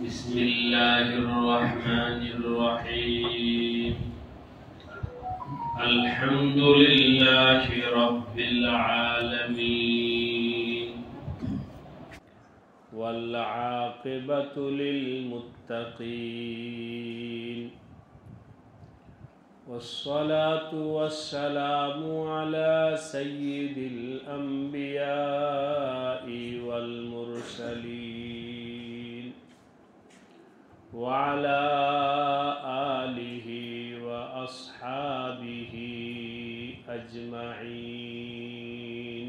بسم الله الرحمن الرحيم الحمد لله رب العالمين والعاقبة للمتقين والصلاة والسلام على سيد الأنبياء والمرسلين وعلى آله وأصحابه أجمعين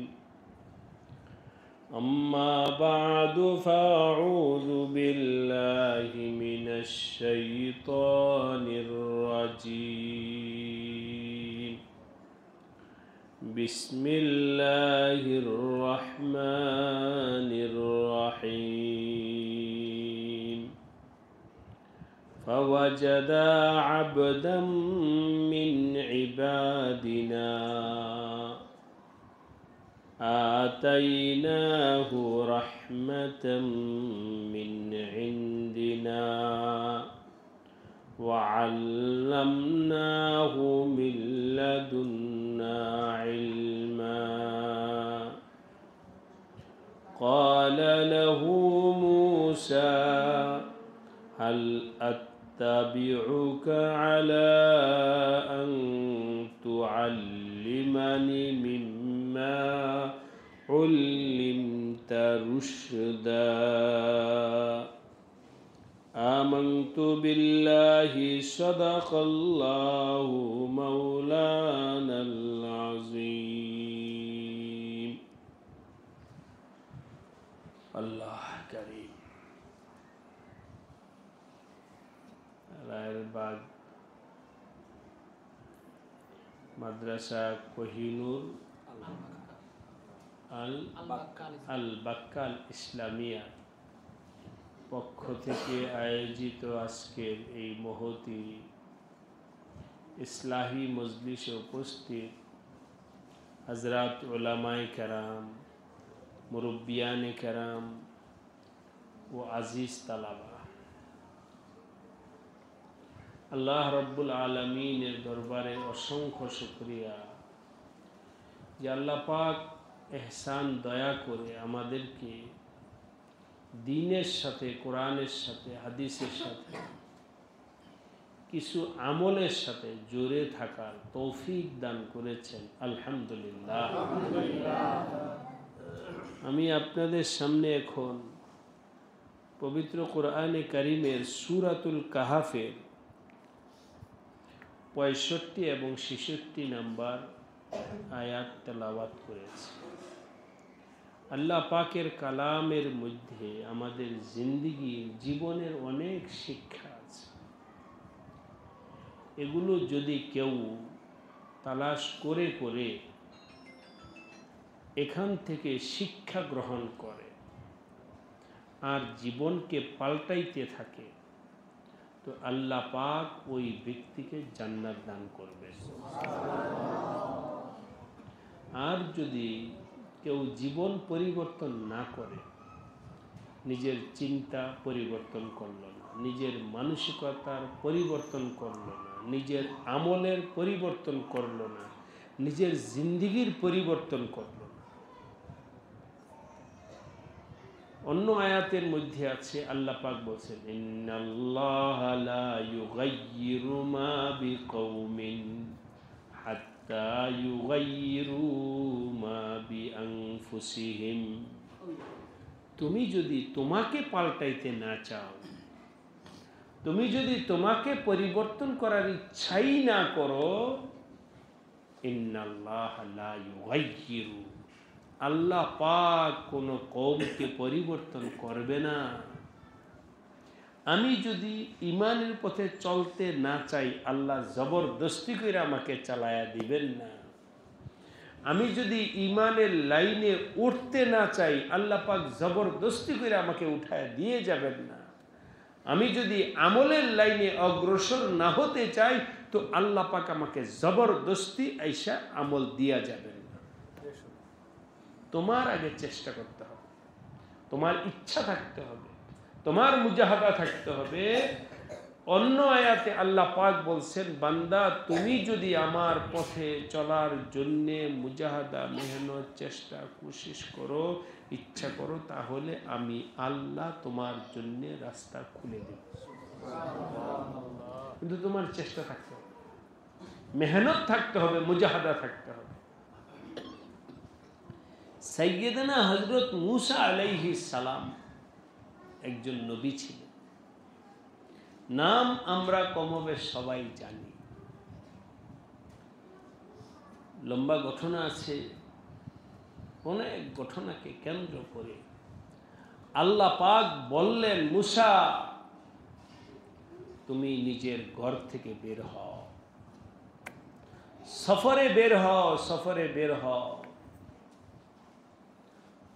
أما بعد فأعوذ بالله من الشيطان الرجيم بسم الله الرحمن الرحيم فوجد عبدا من عبادنا آتيناه رحمة من عندنا وعلمناه من لدنا علما قال له موسى هل أتبعك على أن تعلمني مما علمت رشدا آمنت بالله صدق الله مولانا العظيم الله كريم রায়েরবাগ মাদ্রাসা কোহিনুর আল বাক্কাল ইসলামিয়া পক্ষ থেকে আয়োজিত আজকের এই মহতী ইসলাহি মজলিসে উপস্থিত হযরত উলামায়ে কেরাম, মুরব্বিয়ানে কেরাম ও আজিজ তালাবা, আল্লাহ রব্বুল আলামিনের দরবারে অসংখ্য শুকরিয়া যে আল্লাহ পাক এহসান দয়া করে আমাদেরকে দ্বীনের সাথে, কোরআনের সাথে, হাদিসের সাথে, কিছু আমলের সাথে জুড়ে থাকার তৌফিক দান করেছেন। আলহামদুলিল্লাহ। আমি আপনাদের সামনে এখন পবিত্র কোরআনে কারিমের সূরাতুল কাহাফের 65 এবং 66 নম্বর আয়াত তেলাওয়াত করেছি। আল্লাহ পাকের কালামের মধ্যে আমাদের জীবনের অনেক শিক্ষা আছে। এগুলো যদি কেউ তালাশ করে করে এখান থেকে শিক্ষা গ্রহণ করে আর জীবনকে পাল্টাইতে থাকে, তো আল্লাহ পাক ওই ব্যক্তিকে জান্নাত দান করবে। আর যদি কেউ জীবন পরিবর্তন না করে, নিজের চিন্তা পরিবর্তন করলো না, নিজের মানসিকতার পরিবর্তন করলো না, নিজের আমলের পরিবর্তন করলো না, নিজের জিন্দেগির পরিবর্তন করলো না। অন্য আয়াতের মধ্যে আছে আল্লাহ পাক বলেন, ইন্নাল্লাহা লা ইউগাইয়িরু মা বিকওমিন হাত্তা ইউগাইয়িরু মা বিআনফুসিহিম। তুমি যদি তোমাকে পাল্টাইতে না চাও, তুমি যদি তোমাকে পরিবর্তন করার ইচ্ছাই না করো, ইন্নাল্লাহা লা ইউগাইয়িরু, আল্লাহ পাক কোন কওমকে পরিবর্তন করবে না। আমি যদি ইমানের পথে চলতে না চাই, আল্লাহ জবরদস্তি করে আমাকে চালায়া দিবেন না। আমি যদি ইমানের লাইনে উঠতে না চাই, আল্লাহ পাক জবরদস্তি করে আমাকে উঠায় দিয়ে যাবেন না। আমি যদি আমলের লাইনে অগ্রসর না হতে চাই, তো আল্লাহ পাক আমাকে জবরদস্তি আইসা আমল দিয়া যাবেন না। তোমার আগে চেষ্টা করতে হবে, তোমার ইচ্ছা থাকতে হবে, তোমার মুজাহাদা থাকতে হবে। অন্য আয়াতে আল্লাহ পাক বলছেন, বান্দা তুমি যদি আমার পথে চলার জন্য মুজাহাদা, মেহনত, চেষ্টা, কোশিশ করো, ইচ্ছা করো, তাহলে আমি আল্লাহ তোমার জন্য রাস্তা খুলে দেব। কিন্তু তোমার চেষ্টা থাকতে হবে, মেহনত থাকতে হবে, মুজাহাদা থাকতে হবে। সাইয়্যিদানা হযরত মূসা আলাইহিস সালাম একজন নবী ছিলেন। নাম আমরা কমবেশ সবাই জানি। লম্বা ঘটনা আছে, অনেক ঘটনাকে কেন্দ্র করে আল্লাহ পাক বললেন, মূসা তুমি নিজের ঘর থেকে বের হও, সফরে বের হও, সফরে বের হও,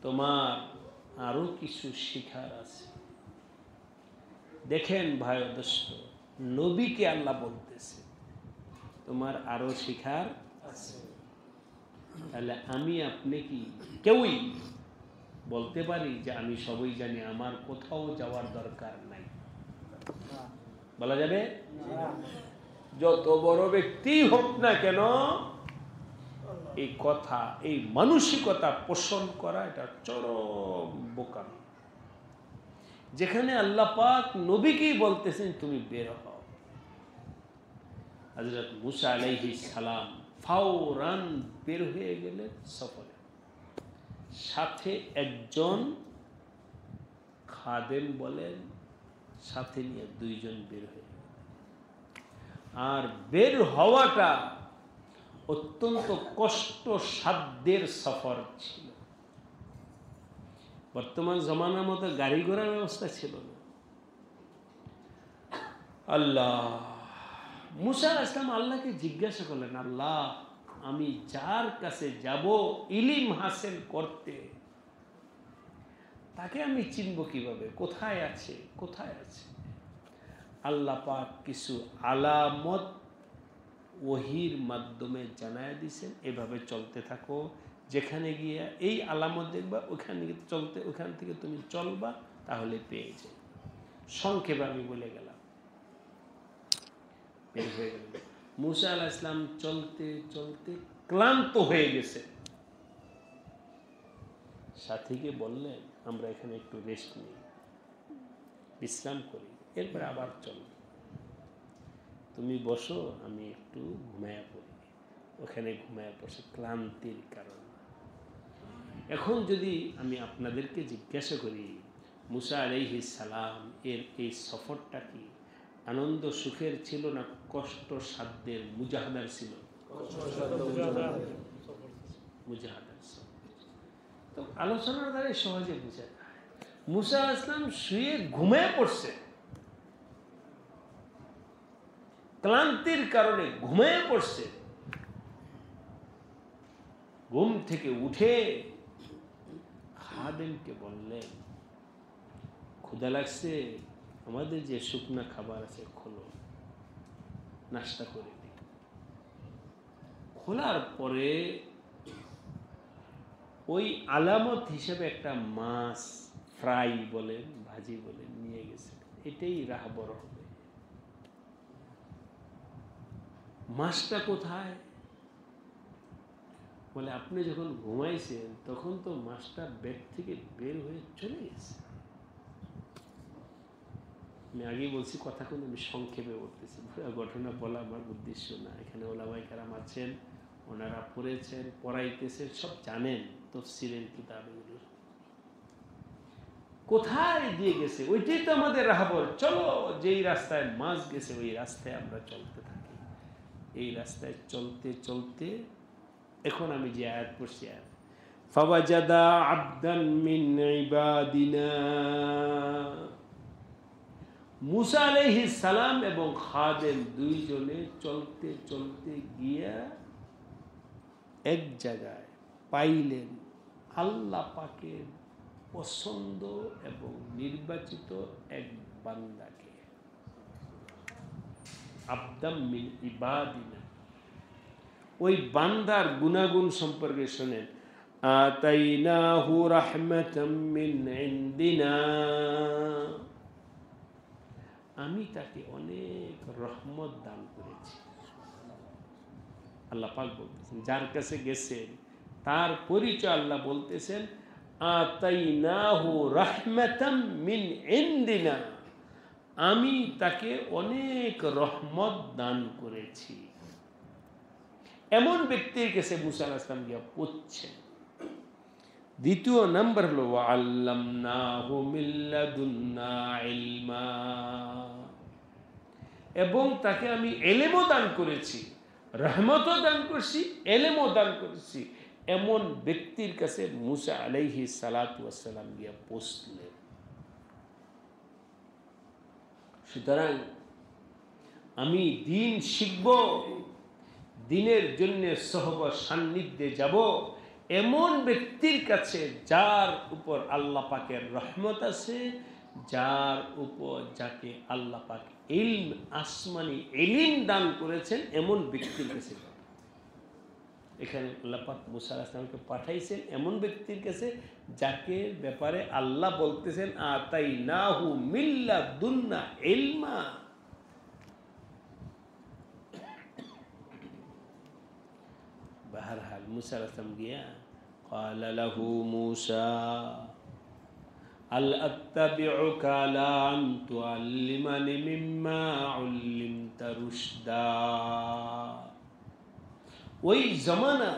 তোমার আরো কিছু শিখার আছে। দেখেন ভাই দোস্ত, নবীকে আল্লাহ বলতেছে তোমার আরো শিখার আছে। তাহলে আমি আপনি কি কেউই বলতে পারি যে আমি সবই জানি, আমার কোথাও যাওয়ার দরকার নাই? বলা যাবে? যত বড় ব্যক্তি হোক না কেন, এই কথা, এই মানসিকতা পোষণ করা এটা চরম বোকামি। যেখানে আল্লাহ পাক নবীকেই বলতেছেন তুমি বের হও। হযরত মূসা আলাইহিস সালাম ফাওরান বের হয়ে গেলেন সফরে। সাথে একজন খাদেম বলেন, সাথে নিয়ে দুইজন বের হয়ে গেলেন। আর বের হওয়াটা অত্যন্ত কষ্ট সাধ্যের সফর ছিল। বর্তমান জমানার মতো গাড়ি ঘোড়ার ব্যবস্থা ছিল না। আল্লাহ মূসা আলাইহিস সালাম আল্লাহকে জিজ্ঞাসা করলেন, আল্লাহ আমি যার কাছে যাব ইলম হাসিল করতে, তাকে আমি চিনব কিভাবে? কোথায় আছে, কোথায় আছে? আল্লাহ পাক কিছু আলামত ওহির মাধ্যমে জানায় দিয়েছেন, এভাবে চলতে থাকো, যেখানে গিয়ে এই আলামত দেখবা ওখানে চলতে, ওখান থেকে তুমি চলবা, তাহলে পেয়ে যাবে। সংক্ষেপে আমি বলে গেলাম, বের হয়ে গেল। মূসা আলাইহিস সালাম চলতে চলতে ক্লান্ত হয়ে গেছে। সাথীকে বললেন, আমরা এখানে একটু রেস্ট নিই, বিশ্রাম করি, এরপরে আবার চল, তুমি বসো, আমি একটু ঘুমায়া পড়ি। ওখানে ঘুমায়া পড়ছে ক্লান্তির কারণে। এখন যদি আমি আপনাদেরকে জিজ্ঞাসা করি, মূসা আলাইহিস সালাম এর এই সফরটা কি আনন্দ সুখের ছিল না কষ্ট সাধ্যের মুজাহাদার ছিল? মুজাহাদার। তো আলোচনার দ্বারা সহজে বুঝা যায়। মূসা আলাইহিস সালাম শুয়ে ঘুমিয়ে পড়ছে, ক্লান্তির কারণে ঘুমিয়ে পড়ছে। ঘুম থেকে উঠে খাদেমকে বললেন, ক্ষুধা লাগছে, আমাদের যে শুকনা খাবার আছে খোলো, নাস্তা করে দিই। খোলার পরে ওই আলামত হিসেবে একটা মাছ ফ্রাই বলেন, ভাজি বলেন, নিয়ে গেছে। এটাই রাহবর হবে। মাছটা কোথায়? বলে আপনি যখন ঘুমাইছেন তখন তো মাছটা বেড থেকে বের হয়ে চলে গেছে। আমি আগেই বলছি, কথা কিন্তু আমি সংক্ষেপে বলতেছি, ঘটনা বলা আমার উদ্দেশ্য না। এখানে ওলামায়ে কেরাম আছেন, ওনারা পড়েছেন, পড়াইতেছেন, সব জানেন তাফসীরের কিতাবগুলো। কোথায় দিয়ে গেছে ওইটাই তো আমাদের রাহবর। চলো, যেই রাস্তায় মাছ গেছে ওই রাস্তায় আমরা চলতে থাকি। এই রাস্তায় চলতে চলতে এখন আমি যে আয়াত পড়ছি, ফাওয়াজাদা আবদান মিন ইবাদিনা, মূসা আলাইহিস সালাম এবং খাদেম দুইজনে চলতে চলতে গিয়া এক জায়গায় পাইলেন আল্লাহ পাকের পছন্দ এবং নির্বাচিত এক বান্দাকে। আবদাম মিন ইবাদিনা, ওই বান্দার গুণাগুণ সম্পর্কে শোনেন। আতাইনাহু রাহমাতাম মিন ইনদিনা, আমি তাকে অনেক রহমত দান করেছি। আল্লাহ পাক বলতেছেন যার কাছে গেছেন তার পরিচয় আল্লাহ বলতেছেন আতাইনাহু রাহমাতাম মিন ইনদিনা, আমি তাকে অনেক রহমত দান করেছি। এমন ব্যক্তির কাছে মুসা আলাইহিস সালাম গিয়ে পৌঁছছেন। দ্বিতীয় নাম্বার হলো আল্লামনাহু মিন লাদুন্না ইলমা, এবং তাকে আমি এলেমও দান করেছি, রহমতও দান করছি, এলেমও দান করেছি। এমন ব্যক্তির কাছে মুসা আলাইহিস সালাতু ওয়াস সালাম গিয়ে পৌঁছলেন। সুতরাং আমি দিন শিখব, দিনের জন্য সহবত সান্নিধ্যে যাব এমন ব্যক্তির কাছে যার উপর আল্লাহ পাকের রহমত আছে, যার উপর যাকে আল্লাহ পাক ইলম আসমানি ইলম দান করেছেন, এমন ব্যক্তির কাছে। এখানে আল্লাহ পাক মুসা আলাইহিস সালামকে পাঠাইছেন এমন ব্যক্তির কাছে যাকে ব্যাপারে আল্লাহ বলতেছেন আতাইনাহু মিন লাদুন্না ইলমা। বাহরহাল মুসা আলাইহিস সালাম গিয়া قال له موسى هل أتبعك على أن تعلمني مما علمت رشدا। ওই জামানা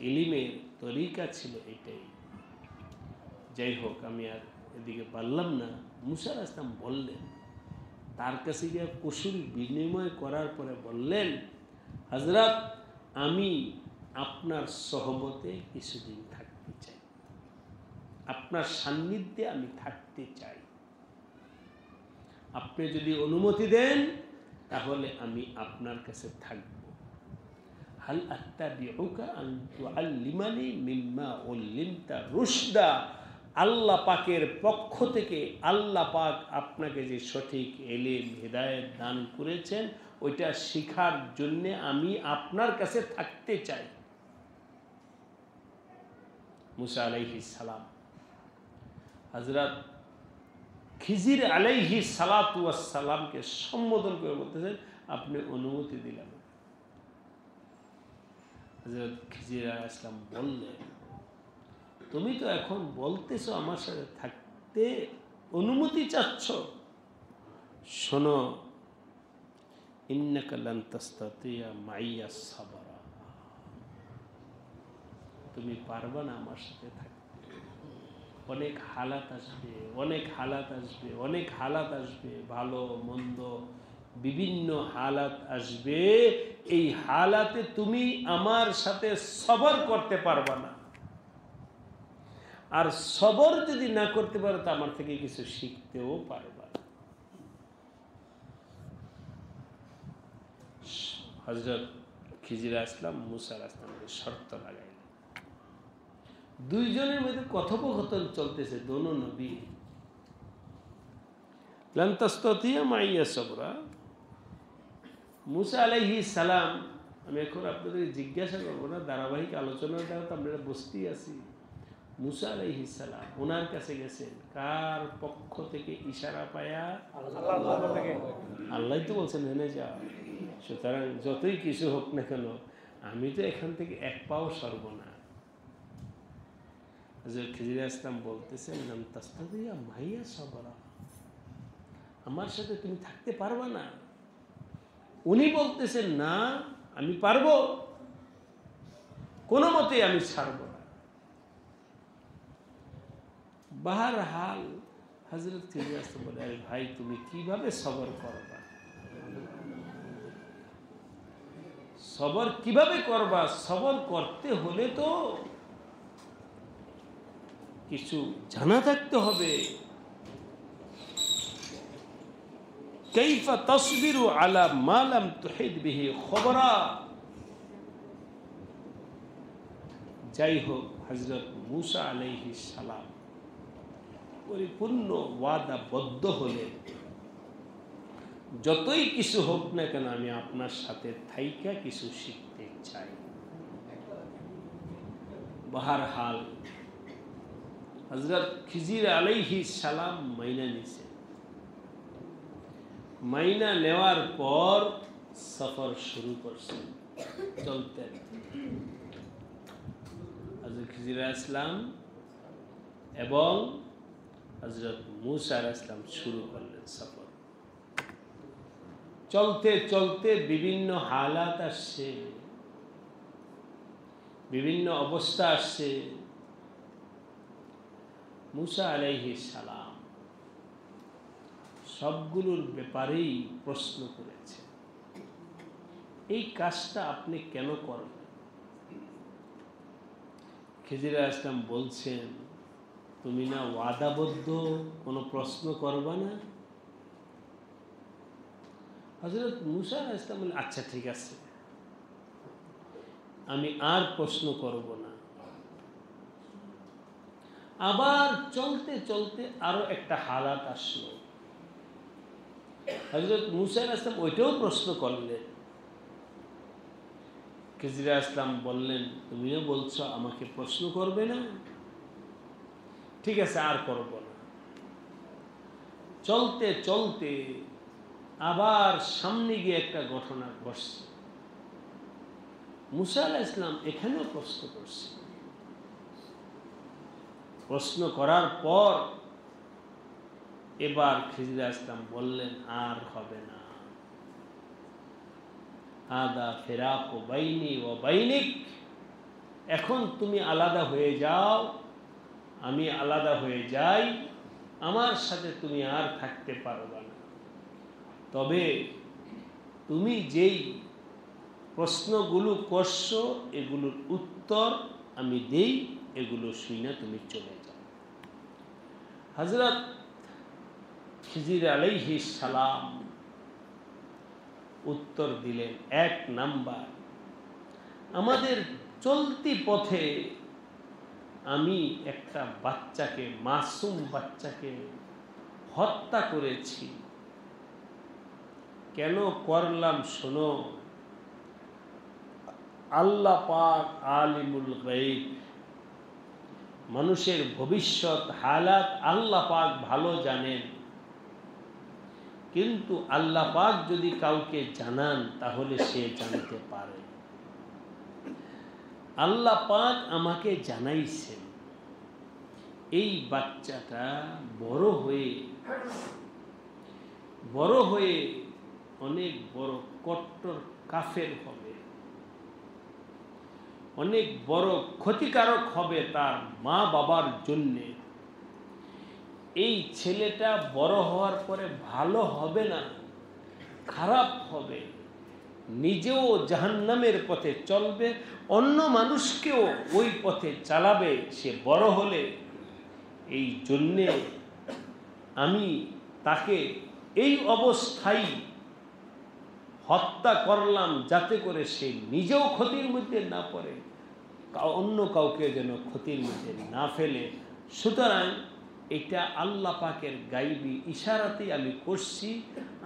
ইলমের তরিকা ছিল এটাই। যাই হোক, আমি আর এদিকে পারলাম না। মুসা আলাইহিস সালাম বললেন, তার কাছে গিয়ে কুশল বিনিময় করার পরে বললেন, হযরত আমি আপনার সহবতে কিছুদিন থাকতে চাই, আপনার সান্নিধ্যে আমি থাকতে চাই। আপনি যদি অনুমতি দেন তাহলে আমি আপনার কাছে থাকব। হাল আত্তাবিউকা আন তুআল্লিমানি মিম্মা উল্লিমতা রুশদা, আল্লাহ পাকের পক্ষ থেকে আল্লাহ পাক আপনাকে যে সঠিক ইলম হিদায়াত দান করেছেন ওইটা শিখার জন্য আমি আপনার কাছে থাকতে চাই। মুসা আলাইহিস সালাম হযরত খিজির আলাইহিস সালাতু ওয়াস সালামকে সম্বোধন করে বলতেছেন, আপনি অনুমতি দিলেন। হযরত খিজির আলাইহিস সালাম বললেন, তুমি তো এখন বলতেছো আমার সাথে থাকতে অনুমতি চাচ্ছ, শোনো, ইন্নাকা লান তাস্তাতিয়া মাইয়া সাবরা, তুমি পারবা না আমার সাথে থাকতে। অনেক হালাত আসবে, অনেক হালাত আসবে, অনেক হালাত আসবে, ভালো মন্দ বিভিন্ন হালাত আসবে। এই হালাতে তুমি আমার সাথে সবর করতে পারবা না। আর সবর যদি না করতে পারো তো আমার থেকে কিছু শিখতেও পারবা না। হযরত খিজির আসলাম মুসা আলাইহিস সালামকে শর্ত লাগাইলেন। দুইজনের মধ্যে কথোপকথন চলতেছে, দোনো নবী। লান তাস্তাতিয়া মাইয়া সাবরা, মুসা আলাইহিস সালাম, আমি এখন আপনাদের জিজ্ঞাসা করবো না, ধারাবাহিক আলোচনার দ্বারা তো আমরা বসতেই আছি। মুসা আলাইহিস সালাম ওনার কাছে গেছেন কার পক্ষ থেকে ইশারা পায়া? আল্লাহ তো বলছেন হেনে যাও। সুতরাং যতই কিছু হোক না কেন আমি তো এখান থেকে এক পাও সরব না। হযরত খিজির আসলাম বলতেছেন, লান তাস্তাতিয়া মাইয়া সাবরা, আমার সাথে তুমি থাকতে পারবা না। উনি বলতেছেন, না আমি পারবো, কোনো মতে আমি ছাড়ব না। বাহরহাল হযরত খিজির আসলাম বলে, আরে ভাই তুমি কিভাবে সবর করবা? সবর কিভাবে করবা? সবর করতে হলে তো কিছু জানা থাকতে হবে। কাইফা তাসবিরু আলা মা লাম তুহিত বিহি খবরা। যাই হোক, হযরত মুসা আলাইহিস সালাম পরিপূর্ণ ওয়াদাবদ্ধ হলেন, যতই কিছু হোক না কেন আমি আপনার সাথে থাইকা কিছু শিখতে চাই। বাহরহাল হযরত খিজির আলাইহিস সালাম মাইনা নিছেন। মাইনা নেওয়ার পর সফর শুরু করছেন, চলতেন। হযরত খিজির আলাইহিস সালাম এবং হযরত মূসা আলাইহিস সালাম শুরু করলেন সফর। চলতে চলতে বিভিন্ন হালাত আসছে, বিভিন্ন অবস্থা আসছে। মূসা আলাইহিস সালাম সবগুলোর ব্যাপারেই প্রশ্ন করেছে, এই কাজটা আপনি কেন করবেন? খিজির আলাইহিস সালাম বলছেন, তুমি না ওয়াদাবদ্ধ কোনো প্রশ্ন করবা না? হযরত মূসা আলাইহিস সালাম বললেন, আচ্ছা ঠিক আছে, আমি আর প্রশ্ন করব না। আবার চলতে চলতে আরো একটা হালাত আসলো। হযরত মূসা আলাইহিস সালাম ওইটাও প্রশ্ন করলেন। খিজির আলাইহিস সালাম বললেন, তুমিও বলছো আমাকে প্রশ্ন করবে না, ঠিক আছে আর করব না। চলতে চলতে আবার সামনে গিয়ে একটা ঘটনা ঘটছে। মূসা আলাইহিস সালাম এখানেও প্রশ্ন করছে। প্রশ্ন করার পর এবার খিজির আলাইহিস সালাম বললেন, আর হবে না, হাদা ফিরাকু বাইনি ওয়া বাইনিক, এখন তুমি আলাদা হয়ে যাও, আমি আলাদা হয়ে যাই, আমার সাথে তুমি আর থাকতে পারবে না। তবে তুমি যেই প্রশ্নগুলো করছো এগুলোর উত্তর আমি দেই, এগুলো শুনে তুমি চলে যাও। হযরত খিজির আলাইহিস সালাম উত্তর দিলেন, এক নাম্বার, আমাদের চলতি পথে আমি একটা বাচ্চাকে, মাসুম বাচ্চাকে হত্যা করেছি। কেন করলাম শোনো, আল্লাহ পাক আলিমুল গায়ব, মানুষের ভবিষ্যৎ হালাত আল্লাহ পাক ভালো জানেন, কিন্তু আল্লাহ পাক যদি কাউকে জানান তাহলে সে জানতে পারে। আল্লাহ পাক আমাকে জানাইছেন এই বাচ্চাটা বড় হয়ে অনেক বড় কট্টর কাফের হবে, অনেক বড় ক্ষতিকারক হবে তার মা বাবার জন্যে। এই ছেলেটা বড় হওয়ার পরে ভালো হবে না, খারাপ হবে, নিজেও জাহান্নামের পথে চলবে, অন্য মানুষকেও ওই পথে চালাবে সে বড় হলে। এই জন্যে আমি তাকে এই অবস্থায় হত্যা করলাম, যাতে করে সে নিজেও ক্ষতির মধ্যে না পড়ে, অন্য কাউকে যেন ক্ষতির মধ্যে না ফেলে। সুতরাং এটা আল্লাহ পাকের গাইবী ইশারাতেই আমি করছি।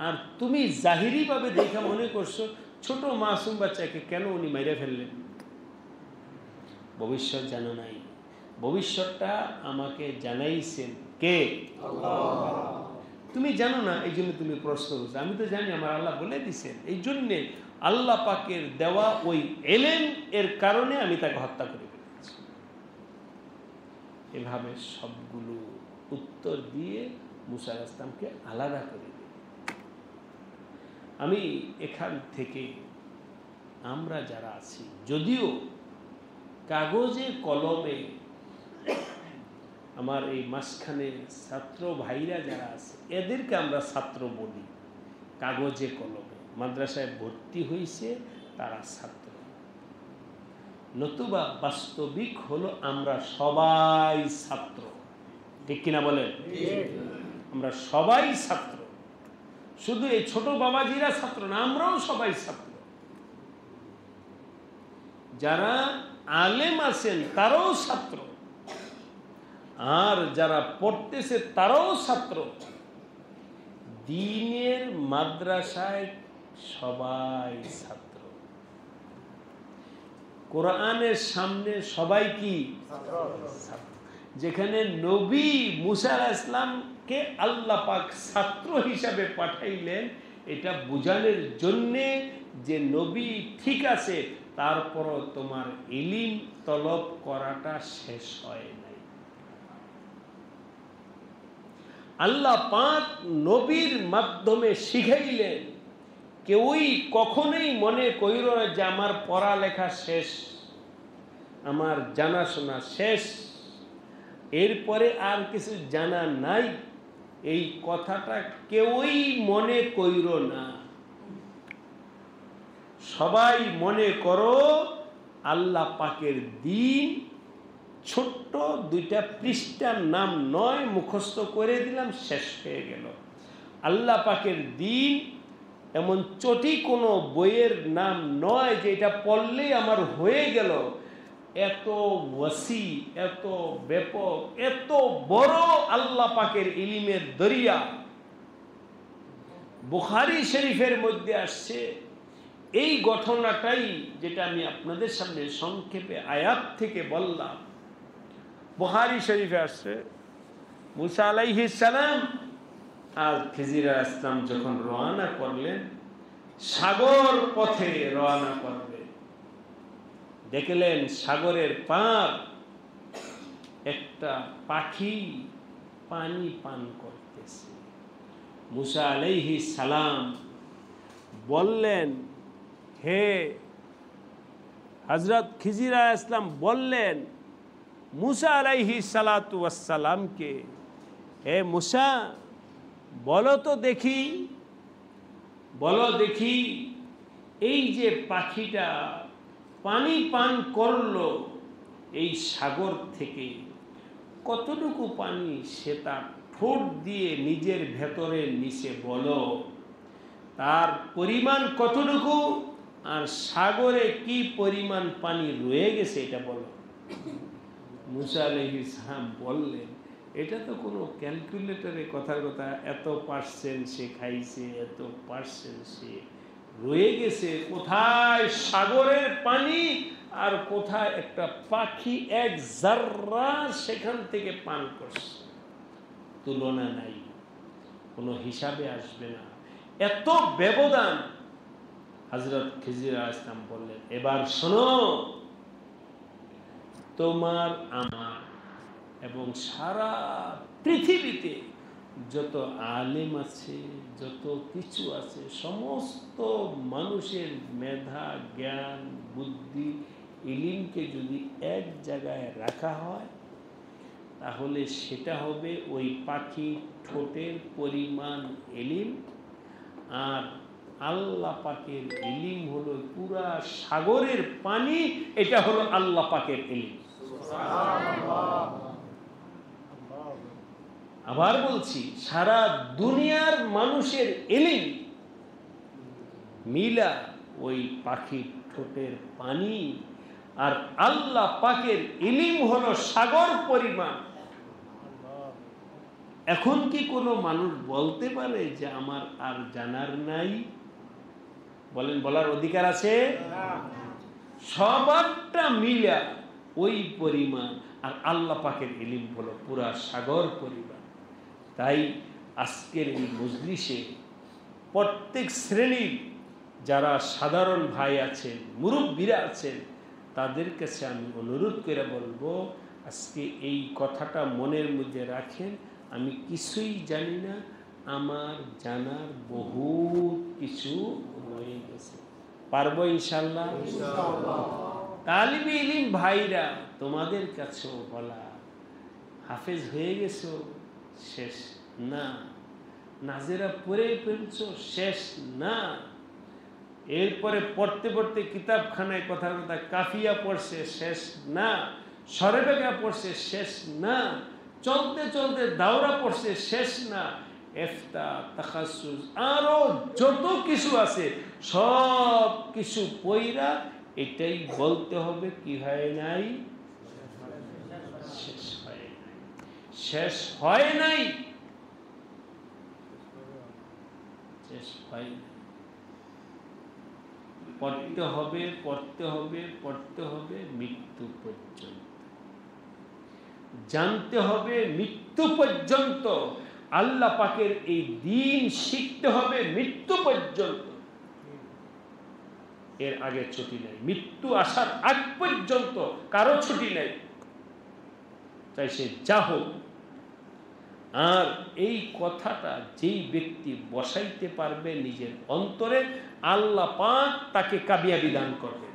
আর তুমি জাহিরিভাবে দেখা মনে করছো ছোট মাসুম বাচ্চাকে কেন উনি মেরে ফেললেন, ভবিষ্যৎ জানো নাই। ভবিষ্যৎটা আমাকে জানাইছেন কে? আল্লাহ। তুমি জানো না, এই জন্য তুমি প্রশ্ন করছো। আমি তো জানি, আমার আল্লাহ বলে দিছেন। এই জন্যে আল্লাহ পাকের দেওয়া ওই এলেম এর কারণে আমি তাকে হত্যা করে ফেলেছি। এভাবে সবগুলো উত্তর দিয়ে মূসা আলাইহিস সালামকে আলাদা করে দিই। আমি এখান থেকে আমরা যারা আছি, যদিও কাগজে কলমে আমার এই মাঝখানে ছাত্র ভাইরা যারা আছে এদেরকে আমরা ছাত্র বলি, কাগজে কলমে মাদ্রাসায় ভর্তি হয়েছে তারা ছাত্র, নতুবা বাস্তবিক হলো আমরা সবাই ছাত্র। ঠিক কিনা বলেন? আমরা সবাই ছাত্র, শুধু এই ছোট বাবাজিরা ছাত্র না, আমরাও সবাই ছাত্র। যারা আলেম আছেন তারাও ছাত্র, আর যারা পড়তেছে তারাও ছাত্র। দ্বীনের মাদ্রাসায় সবাই ছাত্র, কোরআনের সামনে সবাই কি ছাত্র। যেখানে নবী মূসা আলাইহিস সালামকে আল্লাহ পাক ছাত্র হিসাবে পাঠাইলেন, এটা বোঝানোর জন্যে যে নবী ঠিক আছে, তারপরও তোমার ইলিম তলব করাটা শেষ হয় নাই। আল্লাহ পাক নবীর মাধ্যমে শিখাইলেন। কেউই কখনোই মনে কইর না যে আমার পড়ালেখা শেষ, আমার জানাশোনা শেষ, এরপরে আর কিছু জানা নাই, এই কথাটা কেউই মনে কইর না। সবাই মনে করো আল্লাহ পাকের দ্বীন ছোট্ট 2টা পৃষ্ঠার নাম নয়, মুখস্থ করে দিলাম, শেষ হয়ে গেল। আল্লাহ পাকের দ্বীন এমন চটি কোনো বইয়ের নাম নয় যে এটা পড়লেই আমার হয়ে গেল। এত ওয়াসি, এত ব্যাপক, এত বড় আল্লাহ পাকের ইলমের দরিয়া। বুখারী শরীফের মধ্যে আসছে এই ঘটনাটাই, যেটা আমি আপনাদের সামনে সংক্ষেপে আয়াত থেকে বললাম। বুখারী শরীফে আসছে মুসা আলাইহিস সালাম আর খিজির আলাইহিস সালাম যখন রওনা করলেন, সাগর পথে রওনা করবে, দেখলেন সাগরের পার একটা পাখি পানি পান করতেছে। মুসা আলাইহিস সালাম বললেন, হে হযরত খিজির আলাইহিস সালাম বললেন মুসা আলাইহিস সালাতু ওয়াস সালামকে, হে মুসা বলো তো দেখি, বলো দেখি এই যে পাখিটা পানি পান করলো এই সাগর থেকে, কতটুকু পানি সে তার ঠোঁট দিয়ে নিজের ভেতরে নিচে বলো, তার পরিমাণ কতটুকু, আর সাগরে কি পরিমাণ পানি রয়ে গেছে এটা বলো। মুসা আলাইহিস সালাম বললেন, এটা তো কোনো ক্যালকুলেটরে কথার কথা, এত পার্সেন্ট সে খাইছে, এত পার্সেন্ট সে রয়ে গেছে, কোথায় সাগরের পানি আর কোথায় একটা পাখি এক জাররা সেখান থেকে পান করছে, তুলনা নাই, কোনো হিসাবে আসবে না, এত ব্যবধান। হযরত খিজির আলাইহিস সালাম বললেন, এবার শোনো, তোমার আমার এবং সারা পৃথিবীতে যত আলেম আছে, যত কিছু আছে, সমস্ত মানুষের মেধা, জ্ঞান, বুদ্ধি, ইলমকে যদি এক জায়গায় রাখা হয়, তাহলে সেটা হবে ওই পাখি ঠোঁটের পরিমাণ ইলম। আর আল্লাহ পাকের ইলম হলো পুরা সাগরের পানি, এটা হলো আল্লাহ পাকের ইলম। আবার বলছি, সারা দুনিয়ার মানুষের ইলম মিলা ওই পাখির ঠোঁটের পানি, আর আল্লাহ পাকের ইলম হলো সাগর পরিমাণ। এখন কি কোনো মানুষ বলতে পারে যে আমার আর জানার নাই? বলেন, বলার অধিকার আছে? সবারটা মিলা ওই পরিমাণ, আর আল্লাহ পাকের ইলম হলো পুরা সাগর পরিমাণ। তাই আজকের এই মজলিসে প্রত্যেক শ্রেণীর যারা সাধারণ ভাই আছেন, মুরব্বীরা আছেন, তাদের কাছে আমি অনুরোধ করে বলবো, আজকে এই কথাটা মনের মধ্যে রাখেন, আমি কিছুই জানি না, আমার জানার বহুত কিছু রয়ে গেছে। পারবো ইনশাআল্লাহ? তালিবে ইলম ভাইরা, তোমাদের কাছেও বলা, হাফেজ হয়ে গেছো শেষ না, নাজেরা পড়ে ফেলছো শেষ না, এরপরে পড়তে পড়তে কিতাবখানায় কথার কথা কাফিয়া পড়ছে শেষ না, সরেবেগা পড়ছে শেষ না, চলতে চলতে দাওরা পড়ছে শেষ না, ইফতা, তাখাসসুস, আরো যত কিছু আছে সব কিছু পয়রা এটাই বলতে হবে কি হয় নাই? শেষ হয় নাই। শেষ হয় নাই, শেষ হয় নাই। পড়তে হবে, পড়তে হবে, পড়তে হবে মৃত্যু পর্যন্ত, জানতে হবে মৃত্যু পর্যন্ত। আল্লাহ পাকের এই দ্বীন শিখতে হবে মৃত্যু পর্যন্ত। এর আগে ছুটি নেই, মৃত্যু আসার আগ পর্যন্ত কারো ছুটি নেই, চাই সে যা হোক। আর এই কথাটা যেই ব্যক্তি বসাইতে পারবে নিজের অন্তরে, আল্লাহ পাক তাকে কামিয়াবি দান করবে।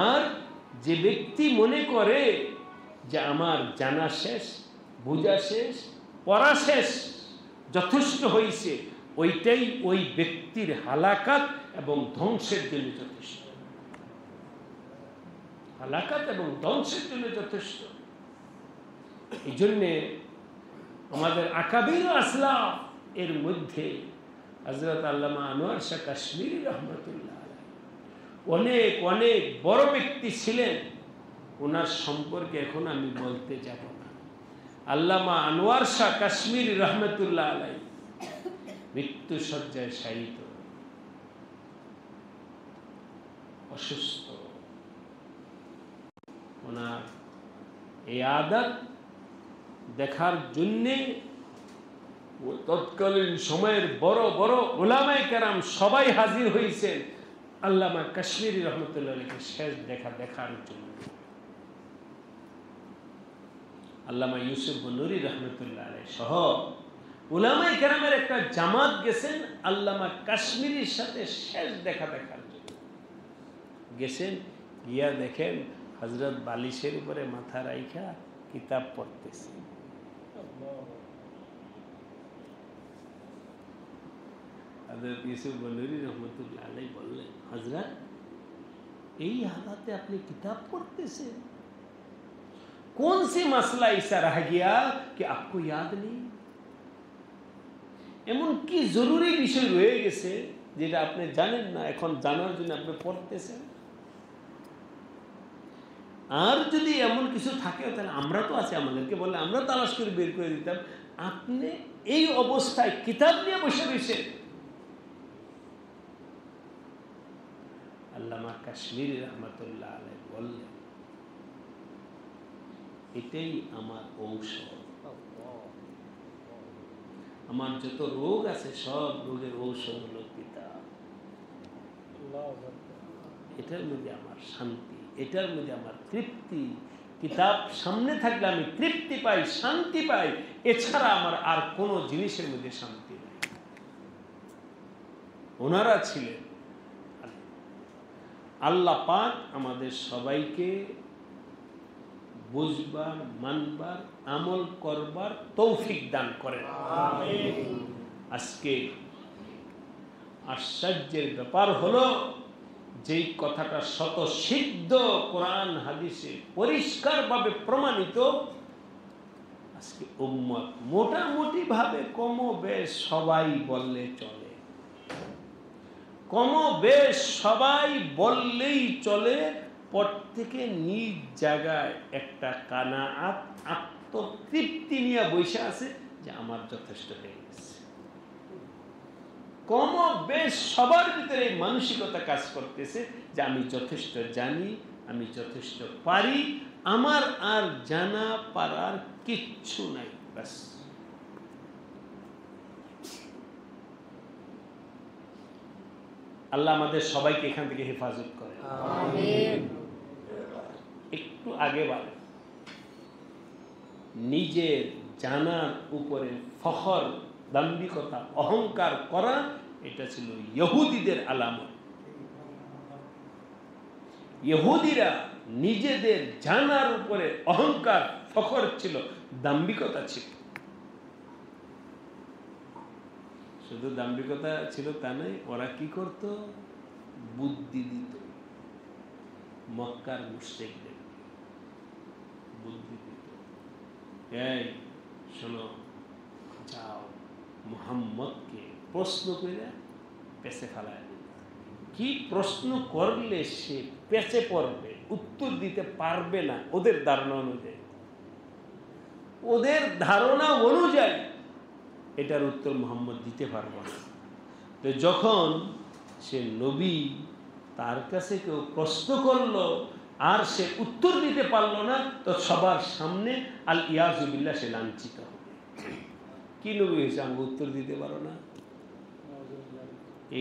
আর যে ব্যক্তি মনে করে যে আমার জানা শেষ, বোঝা শেষ, পড়া শেষ, যথেষ্ট হয়েছে, ওইটাই ওই ব্যক্তির হালাকাত এবং ধ্বংসের জন্য যথেষ্ট। হালাকাত এবং ধ্বংসের জন্য যথেষ্ট। এই জন্যে আমাদের আকাবির আসলাফ এর মধ্যে হযরত আল্লামা আনোয়ার শাহ কাশ্মীরি রহমতুল্লাহ অনেক অনেক বড় ব্যক্তি ছিলেন। ওনার সম্পর্কে এখন আমি বলতে যাব না। আল্লামা আনোয়ার শাহ কাশ্মীরি রহমতুল্লাহ আলাই মৃত্যু শয্যায় শায়িত, অসুস্থ। ওনার এই আদত দেখার জন্যে তৎকালীন সময়ের বড় বড় উলামায়ে কেরাম সবাই হাজির হয়েছেন আল্লামা কাশ্মীরি রহমতুল্লাহ আলাইকে শেষ দেখার জন্য। আল্লামা ইউসুফ নুরি রহমতুল্লাহ আলাইহি সহ উলামায়ে কেরামের একটা জামাত গেছেন আল্লামা কাশ্মীরির সাথে শেষ দেখার জন্য। গেছেন, গিয়া দেখেন হযরত বালিশের উপরে মাথা রাইখা কিতাব পড়তেছে। হযরত ইউসুফ নুরি রহমতুল্লাহ আলাইহি বললেন, হযরত এই হালাতে আপনি কিতাব পড়তেছেন? कौन सी मसला ऐसा रह गया कि आपको याद नहीं? এমন কি জরুরি বিষয় রয়ে গেছে যেটা আপনি জানেন না, এখন জানার জন্য আপনি পড়তেছেন? আর যদি এমন কিছু থাকে তাহলে আমরা তো আছি, আমাদেরকে বললে আমরা তালাশ করে বের করে দিতাম। আপনি এই অবস্থায় কিতাব নিয়ে বসে রয়েছেন। আল্লামা কাশ্মীরি রহমতুল্লাহ আলাইহি বললেন, এটাই আমার ঔষধ। আমার যত রোগ আছে সব রোগের ঔষধ হলো কিতাব। এটার মধ্যে আমার শান্তি, এটার মধ্যে আমার তৃপ্তি। কিতাব সামনে থাকলে আমি তৃপ্তি পাই, শান্তি পাই। এছাড়া আমার আর কোনো জিনিসের মধ্যে শান্তি নেই। ওনারা ছিলেন। আল্লাহ পাক আমাদের সবাইকে বুঝবার, মানবার, আমল করবার তৌফিক দান করেন। আজকে আশ্চর্যের ব্যাপার হলো, যেই কথাটা শত সিদ্ধ কোরআন হাদিসে পরিষ্কারভাবে প্রমাণিত, আজকে উম্মত মোটামুটি ভাবে কম বেশ সবাই বললে চলে, কম বেশ সবাই বললেই চলে। প্রত্যেকে নিজ জায়গায় একটা কানাআত, আত্মতৃপ্তি নিয়ে বসে আছে যে আমার যথেষ্ট হয়ে গেছে। কম বেশ সবার ভিতরে মানসিকতা কাজ করতেছে যে আমি যথেষ্ট জানি, আমি যথেষ্ট পারি, আমার আর জানা পারার কিচ্ছু নাই, ব্যাস। আল্লাহ আমাদের সবাইকে এখান থেকে হেফাজত করে। আমিন। একটু আগে বলে নিজের জানার উপরে ফখর, দাম্ভিকতা, অহংকার করা, এটা ছিল ইহুদিদের আলামত। ইহুদিরা নিজেদের জানার উপরে অহংকার, ফখর ছিল, দাম্ভিকতা ছিল। শুধু দাম্ভিকতা ছিল তা নয়, ওরা কি করত? বুদ্ধি দিত মক্কার মুশরিকদের, বুদ্ধি দিত। এই শোনো, যাও মুহাম্মদকে প্রশ্ন করে পেছে ফেলায় দিবে। কি প্রশ্ন করলে সে পেছে পড়বে, উত্তর দিতে পারবে না ওদের ধারণা অনুযায়ী। ওদের ধারণা অনুযায়ী এটার উত্তর মুহাম্মদ দিতে পারবে না। তো যখন সে নবী, তার কাছে কেউ প্রশ্ন করলো আর সে উত্তর দিতে পারলো না, তো সবার সামনে আল ইয়াযু বিল্লাহ সে লাঞ্ছিত হবে। কি নবী হয়েছে আমাকে উত্তর দিতে পারো না?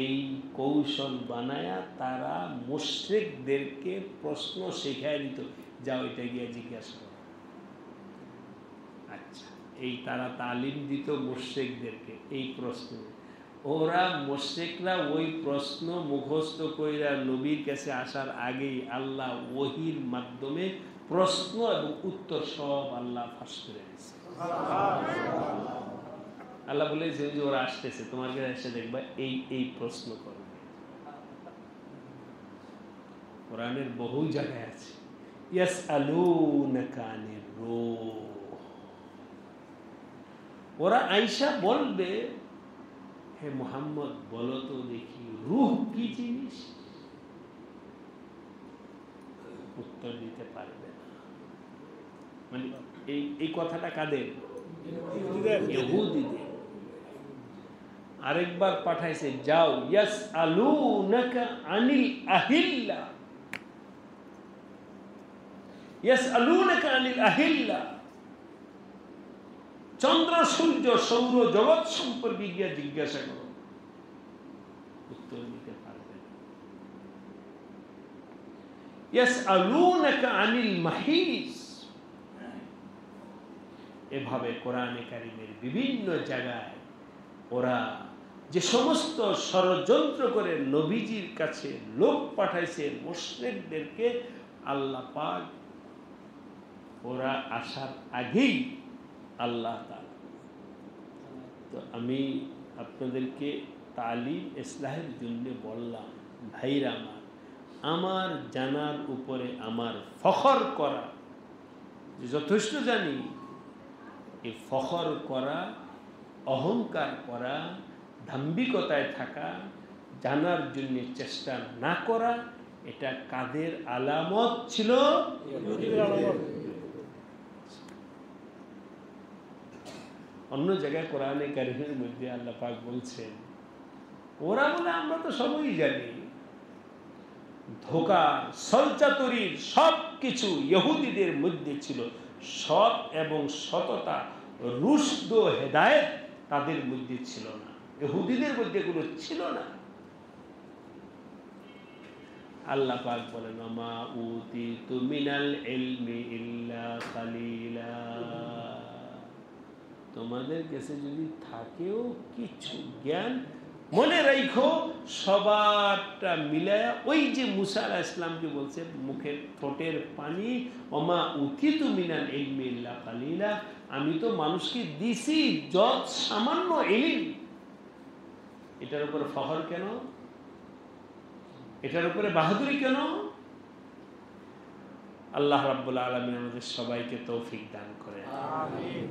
এই কৌশল বানায়া তারা মুশরিকদেরকে প্রশ্ন শেখায় দিত, যাও এটা গিয়ে জিজ্ঞাসা করো। আচ্ছা, এই তারা তালিম দিত মুশরিকদেরকে এই প্রশ্ন। ওরা মুশরিকরা ওই প্রশ্ন মুখস্থ কইরা নবীর কাছে আসার আগেই আল্লাহ ওহীর মাধ্যমে প্রশ্ন এবং উত্তর সব আল্লাহ ফাঁস করে দিয়েছে। আল্লাহ বলেছে যে ওরা আসতেছে, তোমার কাছে এসে দেখবা এই প্রশ্ন করবে। কোরআনের বহু জায়গায় আছে ইয়াসআলুনাকা আনির রূহ, ওরা আয়েশা বলবে, হে মুহাম্মদ বলো তো দেখি রূহ কি জিনিস? উত্তর দিতে পারবে না। মানে এই কথাটা কাদের? ইহুদীদের। আরেকবার পাঠাইছে, যাও ইয়াসআলুনাকা আনিল আহিল্লা, ইয়াসআলুনাকা আনিল আহিল্লা, চন্দ্র সূর্য সৌর জগৎ সম্পর্কে গিয়ে জিজ্ঞাসা করো, উত্তর দিতে পারবে না। ইয়াসআলুনাকা আনিল মাহিস, এভাবে কোরআনে কারিমের বিভিন্ন জায়গায় ওরা যে সমস্ত ষড়যন্ত্র করে নবীজির কাছে লোক পাঠাইছে মুশরিকদেরকে, আল্লাহ পাক ওরা আসার আগেই আল্লাহ তাআলা। তো আমি আপনাদেরকে তালিম ইসলাহের জন্য বললাম, ভাইরা আমার জানার উপরে আমার ফখর করা যে যথেষ্ট জানি, এই ফখর করা, অহংকার করা, দাম্ভিকতায় থাকা, জানার জন্য চেষ্টা না করা, এটা কাদের আলামত ছিল? অন্য জায়গায় কোরআনে কারিমের মধ্যে আল্লাহ পাক বলছেন, ওরা বলে আমরা তো সবই জানি। ধোঁকা, ছলচাতুরির সব কিছু ইহুদিদের মধ্যে ছিল। সৎ এবং সততা, রুশদ ও হেদায়েত তাদের মধ্যে ছিল না, ইহুদিদের মধ্যে এগুলো ছিল না। আল্লাহ পাক বলেন, মা উতিতু মিনাল ইলমি ইল্লা কালিলা, তোমাদের কাছে যদি থাকেও কিছু জ্ঞান, মনে রাখো সবারটা মিলায়া, ওই যে মুসা আলাইহিস সালামকে বলছে মুখের ঠোঁটের পানি, ওমা উতিতু মিনাল ইলমি ইল্লা কালিলা, আমি তো মানুষকে দিছি যত সামান্য ইলম। এটার উপরে ফখর কেন? এটার উপরে বাহাদুরি কেন? আল্লাহ রাব্বুল আলামিন আমাদের সবাইকে তৌফিক দান করেন। আমিন।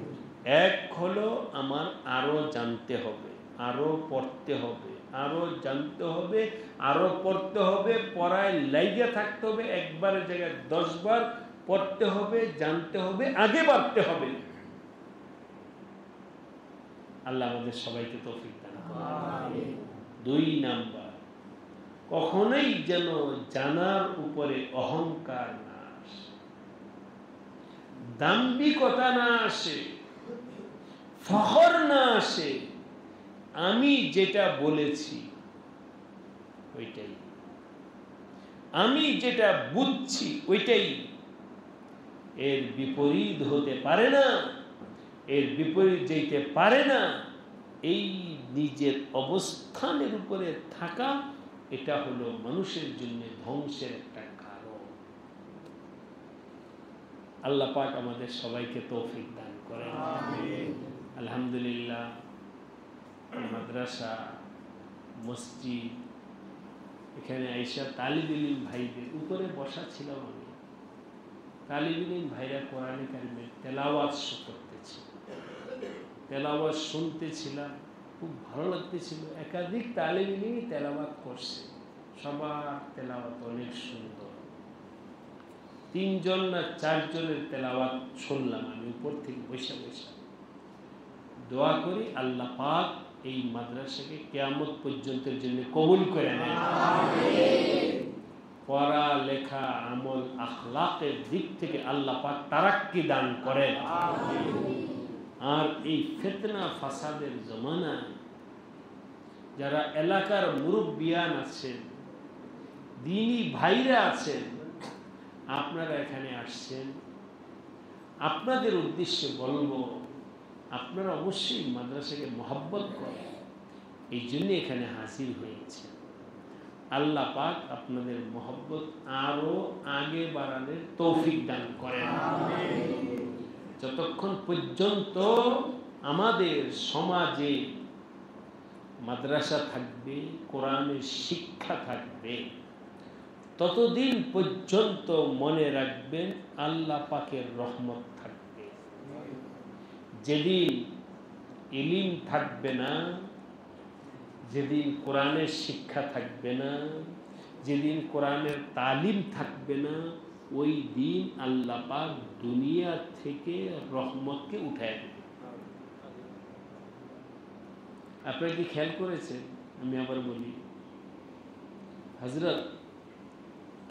এক হলো আমার আরো জানতে হবে, আরো পড়তে হবে, আরো জানতে হবে, আরো পড়তে হবে, পড়ায় লাইগা থাকতে হবে, একবারের জায়গায় 10 বার পড়তে হবে, জানতে হবে, আগে বাড়তে হবে। আল্লাহ আমাদের সবাইকে তৌফিক দান করেন। আমিন। 2 নাম্বার, কখনোই যেন জানার উপরে অহংকার না আসে, দাম্ভিকতা না আসে, ফখর না আসে। আমি যেটা বলেছি ওইটাই, আমি যেটা বুঝছি ওইটাই, এর বিপরীত হতে পারে না, এর বিপরীত যেতে পারে না। এই নিজের অবস্থানের উপরে থাকা, এটা হলো মানুষের জন্য ধ্বংসের একটা কারণ। আল্লাহ পাক আমাদের সবাইকে তৌফিক দান করেন। আমিন। আলহামদুলিল্লাহ, মাদ্রাসা, মসজিদ, এখানে আইসা তালিবে ইলম ভাইদের উপরে বসা ছিলাম আমি। তালিবে ইলম ভাইরা কোরআনে কারিমের তেলাওয়াত করতেছিল, তেলাওয়াত শুনতেছিলাম, খুব ভালো লাগতেছিল। একাধিক তালিবে ইলম তেলাওয়াত করছে, সবার তেলাওয়াত অনেক সুন্দর। 3 জন না 4 জনের তেলাওয়াত শুনলাম আমি উপর থেকে বসে বসে। দোয়া করি আল্লাহ পাক এই মাদ্রাসাকে কিয়ামত পর্যন্তের জন্য কবুল করে নেন। আমিন। পড়া লেখা আমল আখলাকের দিক থেকে আল্লাহ পাক তারাক্কি দান করেন। আমিন। আর এই ফিতনা ফাসাদের জমানায় যারা এলাকার মুরব্বিয়ান আছেন, দ্বীনি ভাইরা আছেন, আপনারা এখানে আসছেন, আপনাদের উদ্দেশ্যে বলবো আপনারা অবশ্যই মাদ্রাসাকে মহব্বত করেন, এই জন্য এখানে হাজির হয়েছে। আল্লাহ পাক আপনাদের মহব্বত আরো আগে বাড়ানোর তৌফিক দান করেন। যতক্ষণ পর্যন্ত আমাদের সমাজে মাদ্রাসা থাকবে, কোরআনের শিক্ষা থাকবে, ততদিন পর্যন্ত মনে রাখবেন আল্লাহ পাকের রহমত থাকবে। যেদিন ইলম থাকবে না, যেদিন কোরআনের শিক্ষা থাকবে না, যেদিন কোরআনের তালিম থাকবে না, ওই দিন আল্লাহ পাক দুনিয়া থেকে রহমতকে উঠায় দেবে। আপনারা কি খেয়াল করেছেন? আমি আবার বলি, হযরত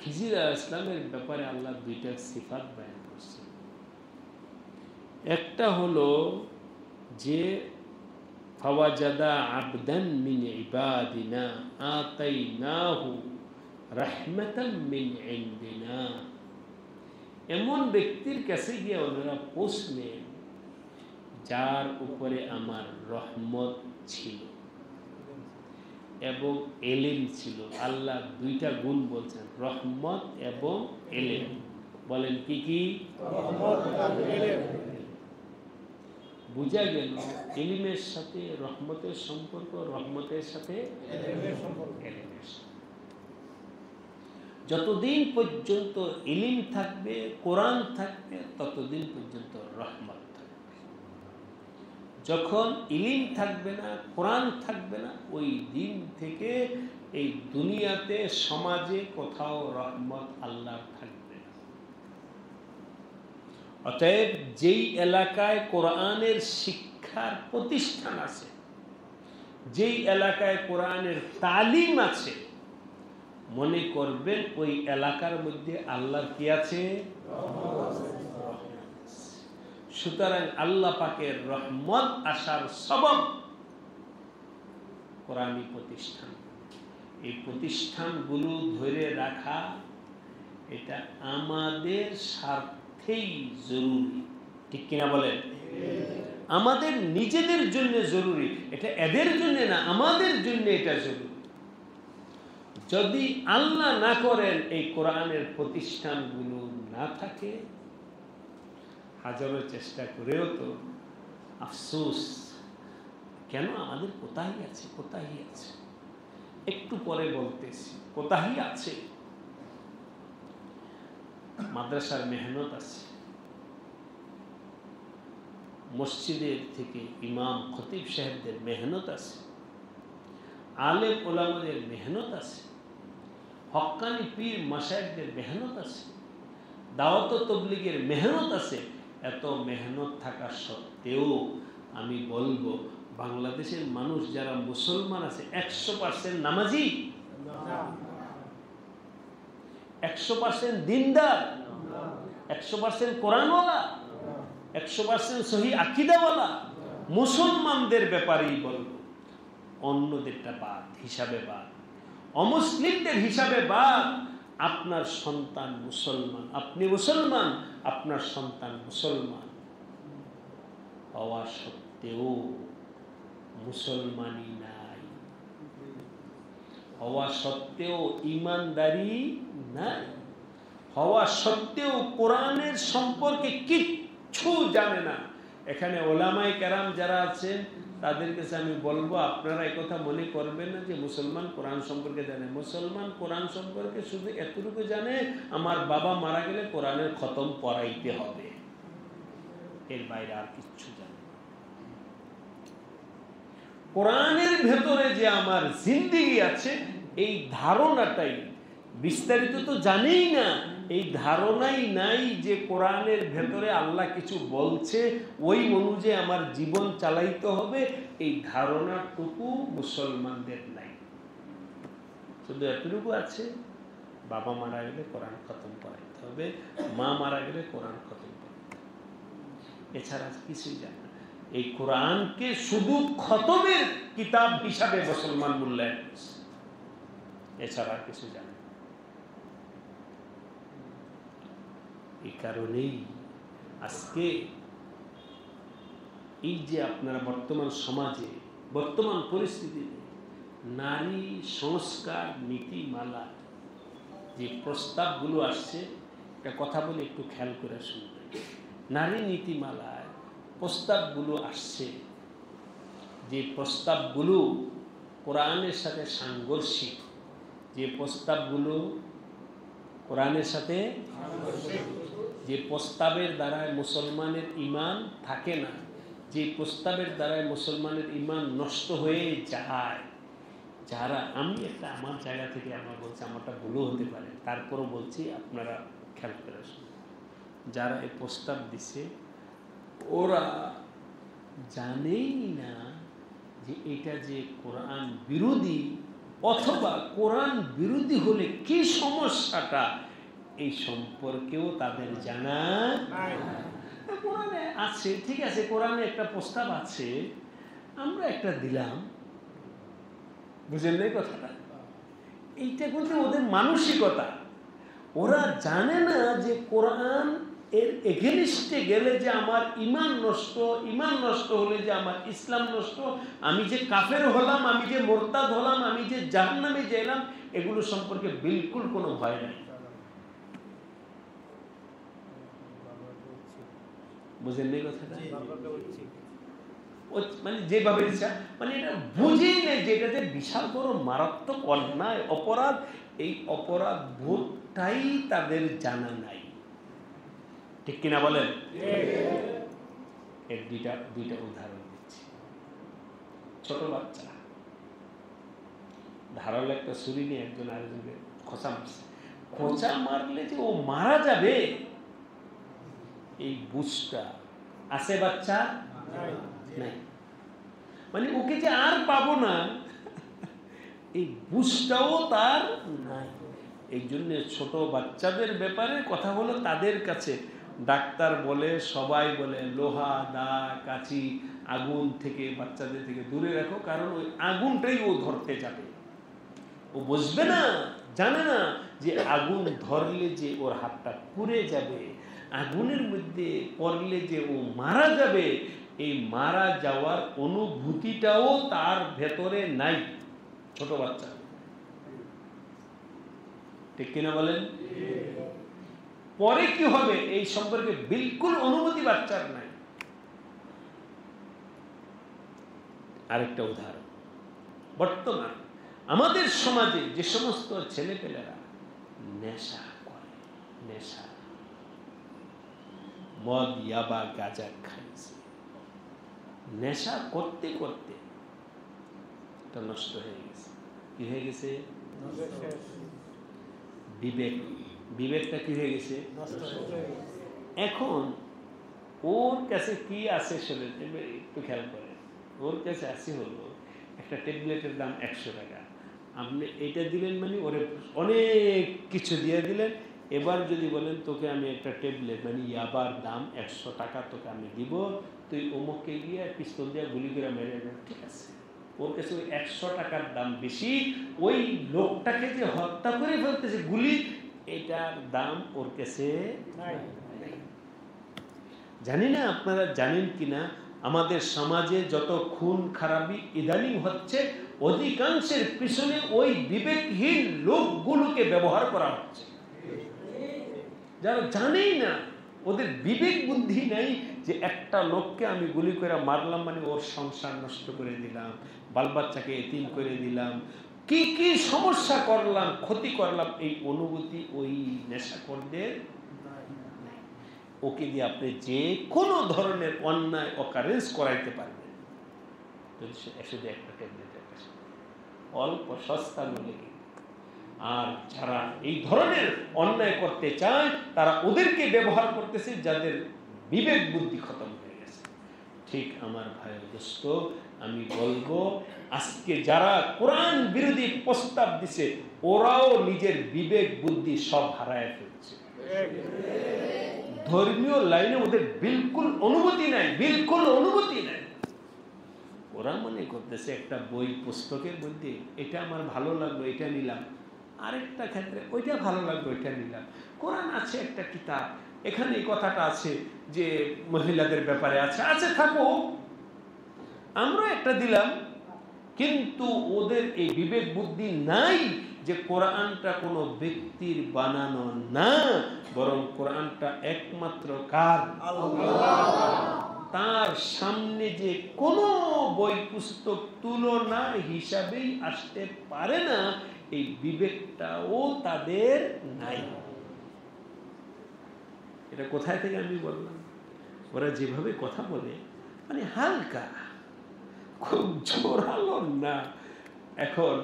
খিজির আলাইহিস সালামের ব্যাপারে আল্লাহ দুইটা সিফাত বয়ান করছেন। একটা হলো যে ফাওয়াজাদা আবদান মিন ইবাদিনা আতাইনাহু রাহমাতাম মিন ইনদিনা, এমন ব্যক্তির কাছে গিয়ে ওনারা পৌঁছলেন যার উপরে আমার রহমত ছিল এবং এলেম ছিল। আল্লাহ দুইটা গুণ বলছেন, রহমত এবং এলেম। বলেন কি কি? রহমত আর এলেম। বুঝা গেল এলিমের সাথে রহমতের সম্পর্ক, রহমতের সাথে এলেমের সম্পর্ক। যতদিন পর্যন্ত ইলম থাকবে, কোরআন থাকবে, ততদিন পর্যন্ত রহমত থাকবে। যখন ইলম থাকবে না, কোরআন থাকবে না, ওই দিন থেকে এই দুনিয়াতে সমাজে কোথাও রহমত আল্লাহ থাকবে না। অতএব যেই এলাকায় কোরআনের শিক্ষার প্রতিষ্ঠান আছে, যেই এলাকায় কোরআনের তালিম আছে, মনে করবেন ওই এলাকার মধ্যে আল্লাহর কি আছে? সুতরাং আল্লাহ পাকের রহমত আসার সবব কোরআনী প্রতিষ্ঠান। এই প্রতিষ্ঠানগুলো ধরে রাখা এটা আমাদের স্বার্থেই জরুরি, ঠিক কিনা বলেন? আমাদের নিজেদের জন্য জরুরি, এটা এদের জন্য না, আমাদের জন্য এটা জরুরি। যদি আল্লাহ না করেন, এই কোরআনের প্রতিষ্ঠানগুলো না থাকে, হাজারো চেষ্টা করেও তো আফসোস, কেন আমাদের কোথায় আছে, কোথায় আছে। একটু পরে বলতেছি কোথায় আছে। মাদ্রাসার মেহনত আছে, মসজিদের থেকে ইমাম খতিব সাহেবদের মেহনত আছে, আলেম ওলামাদের মেহনত আছে, হক্কানি পীর মাশায়েখদের মেহনত আছে, দাওয়াত ও তাবলীগের মেহনত আছে। এত মেহনত থাকা সত্ত্বেও আমি বলবো বাংলাদেশের মানুষ যারা মুসলমান আছে 100% নামাজি, 100% দিনদার, 100% কোরআনওয়ালা, 100% সহি আকীদাওয়ালা মুসলমানদের ব্যাপারেই বলবো। অন্যদেরটা বাদ, হিসাবে বাদ, অমুসলিমদের হিসাবে বাদ। আপনার সন্তান মুসলমান, আপনি মুসলমান, আপনার সন্তান মুসলমান হওয়া সত্ত্বেও মুসলমানই নাই, হওয়া সত্ত্বেও ইমানদারি নাই, হওয়া সত্ত্বেও কোরআনের সম্পর্কে কিচ্ছু জানে না। এখানে ওলামায়ে কেরাম যারা আছেন তাদের কাছে আমি বলবো, আপনারা একথা মনে করবেন না যে মুসলমান কোরআন সম্পর্কে জানে। মুসলমান কোরআন সম্পর্কে শুধু এতটুকু জানে, আমার বাবা মারা গেলে কোরআনের খতম পড়াইতে হবে, এর বাইরে আর কিচ্ছু জানে না। কোরআনের ভেতরে যে আমার জিন্দেগি আছে, এই ধারণাটাই বিস্তারিত তো জানেই না, এই ধারণাই নাই যে কোরআনের ভেতরে আল্লাহ কিছু বলছে, ওই অনুযায়ী আমার জীবন চালাইতে হবে, এই ধারণাটুকু মুসলমানদের নাই। শুধু এতটুকু আছে, বাবা মারা গেলে কোরআন খতম করাইতে হবে, মা মারা গেলে কোরআন খতম করাইতে হবে, এছাড়া কিছুই জানে না। এই কোরআনকে শুধু খতমের কিতাব হিসাবে মুসলমান মূল্যায়ন করছে, এছাড়া কিছু জানে না। এই কারণেই আজকে এই যে আপনারা বর্তমান সমাজে, বর্তমান পরিস্থিতিতে নারী সংস্কার নীতিমালা যে প্রস্তাবগুলো আসছে, একটা কথা বলে একটু খেয়াল করে শুনবেন। নারী নীতিমালায় প্রস্তাবগুলো আসছে, যে প্রস্তাবগুলো কোরআনের সাথে সাংঘর্ষিক, যে প্রস্তাবগুলো কোরআনের সাথে, যে প্রস্তাবের দ্বারায় মুসলমানের ঈমান থাকে না, যে প্রস্তাবের দ্বারায় মুসলমানের ঈমান নষ্ট হয়ে যায়, যারা, আমি একটা আমার জায়গা থেকে আমার বলছি, আমারটা ভুলও হতে পারে, তারপরও বলছি আপনারা খেয়াল করে শুনুন। যারা এই প্রস্তাব দিছে ওরা জানেই না যে এটা যে কোরআন বিরোধী, অথবা কোরআন বিরোধী হলে কি সমস্যাটা এই সম্পর্কেও তাদের জানা কোরআনে আছে। ঠিক আছে, কোরআনে একটা প্রস্তাব আছে, আমরা একটা দিলাম, বুঝেন না কথাটা? এইটা কিন্তু ওদের মানসিকতা। ওরা জানে না যে কোরআন এর এগেনিস্টে গেলে যে আমার ঈমান নষ্ট, ঈমান নষ্ট হলে যে আমার ইসলাম নষ্ট, আমি যে কাফের হলাম, আমি যে মোরতাদ হলাম, আমি যে জাহান্নামে গেলাম, এগুলো সম্পর্কে বিলকুল কোনো ভয় নাই। বুঝেন না কথাটা? মানে যেভাবে ইচ্ছা, মানে এটা বুঝেই নেই যে এটা যে বিশাল বড় মারাত্মক অন্যায় অপরাধ, এই অপরাধ বোধটাই তাদের জানা নাই। ঠিক কিনা বলেন? এর দুইটা উদাহরণ দিচ্ছি। ছোট বাচ্চা ধারালো একটা ছুরি নিয়ে একজন আরেকজনকে খোঁচা মারছে। খোঁচা মারলে যে ও মারা যাবে এই বুঝটা আছে বাচ্চা নাই, মানে ওকে যে আর পাবো না এই বুঝটাও তার নাই। এই জন্য ছোট বাচ্চাদের ব্যাপারে কথা হলো, তাদের কাছে ডাক্তার বলে, সবাই বলে লোহা, দা, কাঁচি, আগুন থেকে বাচ্চাদের থেকে দূরে রাখো, কারণ ওই আগুনটাই ও ধরতে যাবে। ও বুঝবে না, জানে না যে আগুন ধরলে যে ওর হাতটা পুড়ে যাবে, আগুনের মধ্যে পড়লে যে ও মারা যাবে, এই মারা যাওয়ার অনুভূতিটাও তার ভেতরে নাই ছোট বাচ্চা। ঠিক কিনা বলেন? পরে কি হবে এই সম্পর্কে বিলকুল অনুমতি বাচ্চার নাই। আরেকটা উদাহরণ, বর্তমান আমাদের সমাজে যে সমস্ত ছেলেপেলেরা নেশা করে, নেশা, মদ, ইয়াবা, গাঁজা খাইছে, নেশা করতে করতে এটা নষ্ট হয়ে গেছে। কি হয়ে গেছে? বিবেক, বিবেকটা কি হয়ে গেছে? এখন ওর কাছে কি আছে সেটা একটু খেয়াল করে। ওর কাছে আসি হলো একটা ট্যাবলেটের দাম 100 টাকা, আপনি এটা দিলেন মানে ওরে অনেক কিছু দিয়ে দিলেন। এবার যদি বলেন তোকে আমি একটা ট্যাবলেট মানে ইয়াবার দাম 100 টাকা তোকে আমি দিব, তুই অমুককে গিয়ে পিস্তল দিয়ে গুলি করে মেরে দেন, ঠিক আছে। ওর কাছে ওই 100 টাকার দাম বেশি, ওই লোকটাকে যে হত্যা করে ফেলতেছে গুলি, এটার দাম ওর কাছে নাই। জানি না আপনারা জানেন কিনা, আমাদের সমাজে যত খুন খারাপি ইদানিং হচ্ছে, অধিকাংশের পিছনে ওই বিবেকহীন লোকগুলোকে ব্যবহার করা হচ্ছে, যারা জানেই না, ওদের বিবেক বুদ্ধি নেই যে একটা লোককে আমি গুলি করে মারলাম মানে ওর সংসার নষ্ট করে দিলাম, বাল বাচ্চাকে এতিম করে দিলাম, কি কি সমস্যা করলাম, ক্ষতি করলাম, এই অনুভূতি ওই নেশাখোরদের। ওকে দিয়ে আপনি যে কোনো ধরনের অন্যায় অকারেন্স করাইতে পারবেন যদি শুধু একটা ট্যাবলেটের কাছে, অল্প সস্তা মূল্যে। আর যারা এই ধরনের অন্যায় করতে চায় তারা ওদেরকে ব্যবহার করতেছে যাদের বিবেক বুদ্ধি খতম হয়ে গেছে। ঠিক আমার ভাই দোস্ত, আমি বলবো আজকে যারা কোরআন বিরোধী প্রস্তাব দিছে ওরাও নিজের বিবেক বুদ্ধি সব হারায় ফেলছে। ধর্মীয় লাইনে ওদের বিলকুল অনুমতি নাই, বিলকুল অনুমতি নাই। ওরা মনে করতেছে একটা বই পুস্তকের মধ্যে এটা আমার ভালো লাগলো এটা নিলাম, আরেকটা ক্ষেত্রে ওইটা ভালো লাগলো ওইটা নিলাম। কোরআন আছে একটা কিতাব, এখানে এই কথাটা আছে যে মহিলাদের ব্যাপারে আছে, আছে থাকো, আমরা একটা দিলাম। কিন্তু ওদের এই বিবেক বুদ্ধি নাই যে কোরআনটা কোনো ব্যক্তির বানানো না, বরং কোরআনটা একমাত্র কার? তার সামনে যে কোনো বই পুস্তক তুলনা হিসাবেই আসতে পারে না, এই বিবেকটাও তাদের নাই। এটা কোথায় থেকে আমি বললাম? ওরা যেভাবে কথা বলে মানে হালকা, খুব জোরালো না। এখন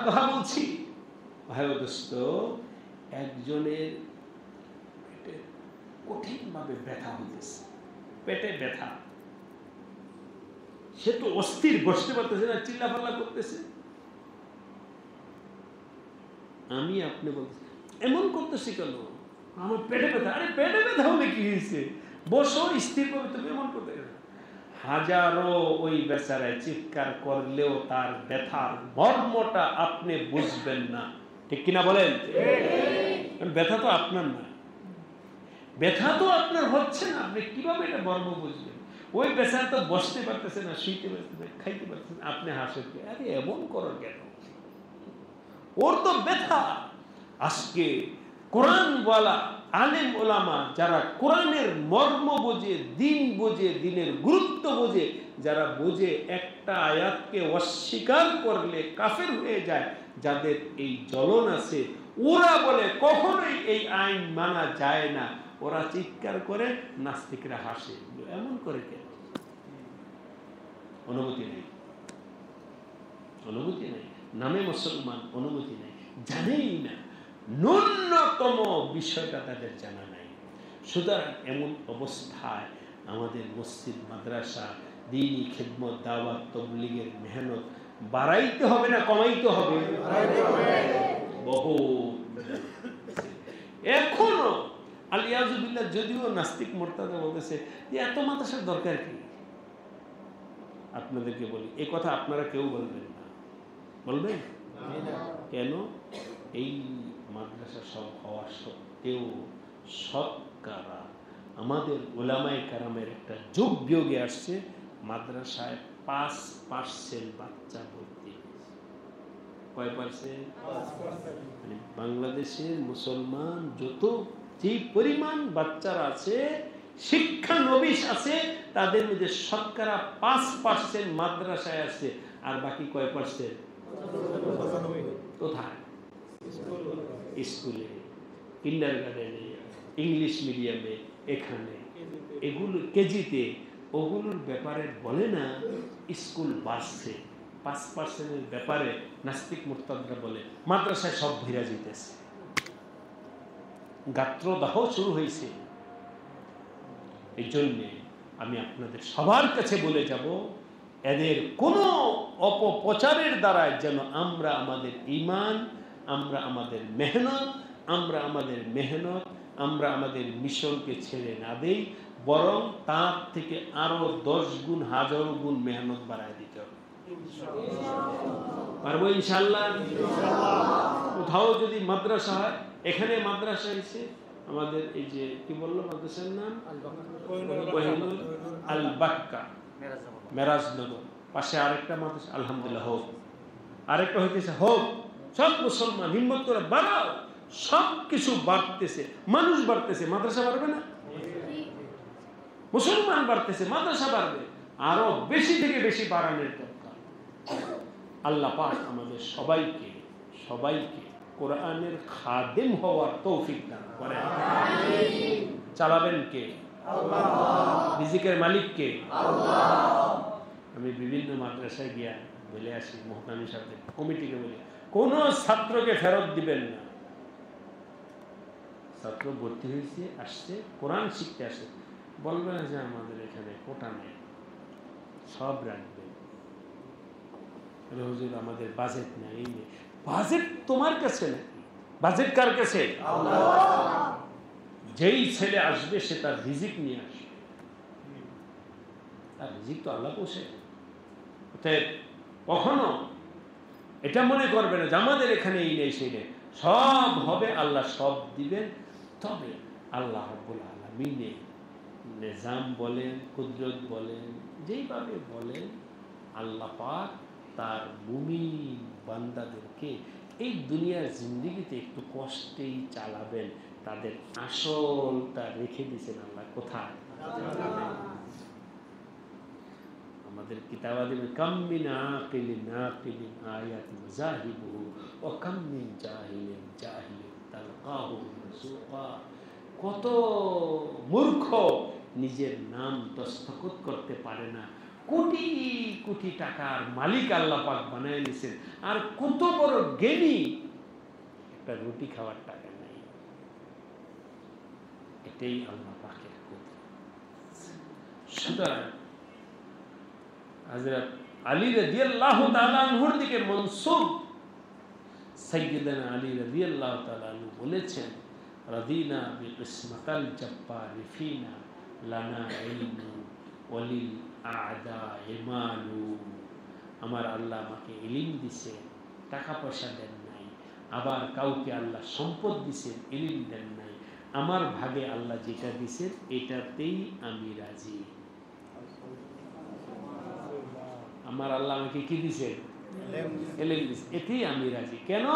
কথা বলছি ভাই দোস্ত, একজনের পেটে কঠিনভাবে ব্যথা হইতেছে, পেটে ব্যথা, সে তো অস্থির, বসতে পারতেছে না, চিল্লাপাল্লা করতেছে। আমি আপনি বলতেছি এমন করতেছি কেন? আমার পেটে ব্যথা। আরে পেটে ব্যথা হলে কি হয়েছে? বসো, স্থির করে, তুমি এমন করতে গেলে। হাজারো ওই বেচারায় চিৎকার করলেও তার ব্যথার মর্মটা আপনি বুঝবেন না, ঠিক কিনা বলেন? ব্যথা তো আপনার না, ব্যথা তো আপনার হচ্ছে না, আপনি কিভাবে এটা মর্ম বুঝবেন? ওই বেচারা তো বসতে পারতেছে না, শুইতে পারতেছে না, খাইতে পারতেছে না, আপনি হাসেন। আরে এমন করো কেন? ওর তো ব্যথা। আজকে কোরআনওয়ালা আলেম ওলামা যারা কোরআনের মর্ম বোঝে, দিন বোঝে, দিনের গুরুত্ব বোঝে, যারা বোঝে একটা আয়াতকে অস্বীকার করলে কাফের হয়ে যায়, যাদের এই জ্বলন আছে, ওরা বলে কখনোই এই আইন মানা যায় না। ওরা চিৎকার করে, নাস্তিকরা হাসে। এমন করে কেন? অনুমতি নেই, অনুমতি নেই। নামে মুসলমান, অনুমতি নেই, জানেই না, ন্যূনতম বিষয়টা তাদের জানা নাই। সুতরাং এমন অবস্থায় আমাদের মসজিদ, মাদ্রাসা, দ্বীনি খিদমত, দাওয়াত, তাবলীগের মেহনত বাড়াইতে হবে না কমাইতে হবে? বহু। এখনো আলিয়াজুবিল্লাহ যদিও নাস্তিক মোরতাদা বলতেছে যে এত মাদ্রাসার দরকার কি? আপনাদেরকে বলি, এই কথা আপনারা কেউ বলবেন না, বলবেন কেন? এই মাদ্রাসা সব হওয়া সত্ত্বেও শতকরা আমাদের ওলামায়ে কেরামের একটা যুগ বিয়োগে আসছে, মাদ্রাসায় 5% বাচ্চা ভর্তি। কয় পার্সেন্ট? মানে বাংলাদেশের মুসলমান যত যে পরিমাণ বাচ্চারা আছে, শিক্ষানবিশ আছে, তাদের মধ্যে শতকরা 5% মাদ্রাসায় আছে। আর বাকি কয় পার্সেন্ট? কোথায়? স্কুলে, কিন্ডারগার্টেনে, ইংলিশ মিডিয়ামে, এখানে এগুলো কেজিতে। ওগুলোর ব্যাপারে বলে না স্কুল বাড়ছে। 5%-এর ব্যাপারে নাস্তিক মুরতাদরা বলে মাদ্রাসায় সব ভিড়া যেতেছে, গাত্রদাহ শুরু হয়েছে। এই জন্যে আমি আপনাদের সবার কাছে বলে যাব, এদের কোনো অপপ্রচারের দ্বারা যেন আমরা আমাদের ঈমান, আমরা আমাদের মেহনত, আমরা আমাদের মিশনকে ছেড়ে না দেই, বরং তার থেকে আরো 10 গুণ, 1000 গুণ মেহনত বাড়ায় দিতে হবে। পারবো ইনশাআল্লাহ? কোথাও যদি মাদ্রাসা হয়, এখানে মাদ্রাসা হয়েছে আমাদের, এই যে কি বললো মাদ্রাসার নাম, আল বাক্কা, মেরাজনগর, পাশে আরেকটা মাদ্রাসা আলহামদুলিল্লাহ হোক, আরেকটা হইতেছে হোক। সব মুসলমান হিম্মত করে বাড়াও, সব কিছু বাড়তেছে, মানুষ বাড়তেছে, মাদ্রাসা বাড়বে না? মুসলমান বাড়তেছে, মাদ্রাসা বাড়বে, আরো বেশি থেকে বেশি বাড়ানোর দরকার। আল্লাহ পাক আমাদের সবাইকে কোরআনের খাদেম হওয়ার তৌফিক দান করেন। চালাবেন কে? আল্লাহ। রিজিকের মালিক কে? আল্লাহ। আমি বিভিন্ন মাদ্রাসায় গিয়া বলে আসি, মুহতামিম সাহেব কমিটিকে বলি, কোন ছাত্রকে ফেরত দিবেন না। ছাত্র ভর্তি হয়েছে, আসছে, কোরআন শিখতে আসে, বলবে না যে আমাদের এখানে কোটা নেই, সব রাখবেন। হুজুর আমাদের বাজেট নেই। বাজেট তোমার কাছে নাকি? বাজেট কার কাছে? আল্লাহ। যেই ছেলে আসবে সে তার রিজিক নিয়ে আসবে, তার রিজিক তো আল্লাহ পোষে। কখনো এটা মনে করবে না যে আমাদের এখানে এই নেই সেই নেই, সব হবে, আল্লাহ সব দিবেন। তবে আল্লাহ রাব্বুল আলামিনের নিজাম বলেন, কুদরত বলেন, যেইভাবে বলেন, আল্লাহ পাক তার মুমিন বান্দাদেরকে এই দুনিয়ার জিন্দেগিতে একটু কষ্টেই চালাবেন। তাদের আসলটা রেখে দিয়েছেন আল্লাহ কোথায়? আমাদের কিতাবাদি কাম্মিন আকিলিন আকিলিন আয়াত মুজাহিবুহু ওয়া কাম্মিন জাহিলিন জাহিলিন তালকাহু মাসুকা। কত মূর্খ নিজের নাম দস্তখত করতে পারে না, কোটি কোটি টাকার মালিক আল্লাহ পাক বানায় নিয়েছেন, আর কত বড় জ্ঞানী একটা রুটি খাওয়ার টাকা নাই। এটাই আল্লাহ পাকের কুদরত। সুতরাং হযরত আলী রাদিয়াল্লাহু তাআলা আনহুর দিকে মনসুব সাইয়্যিদানা আলী রাদিয়াল্লাহু তাআলা আনহু বলেছেন, রাদিনা বিকিসমাতাল জব্বারি ফিনা লানা ইলমু ওয়ালিল আ'দা ইমালু। আমার আল্লাহ আমাকে ইলম দিয়েছেন, টাকা পয়সা দেন নাই, আবার কাউকে আল্লাহ সম্পদ দিয়েছেন, ইলম দেন নাই। আমার ভাগে আল্লাহ যেটা দিয়েছেন এটাতেই আমি রাজি। আমার আল্লাহ আমাকে কি দিয়েছেন? ইলম দিয়েছেন, এতেই আমি রাজি। কেন?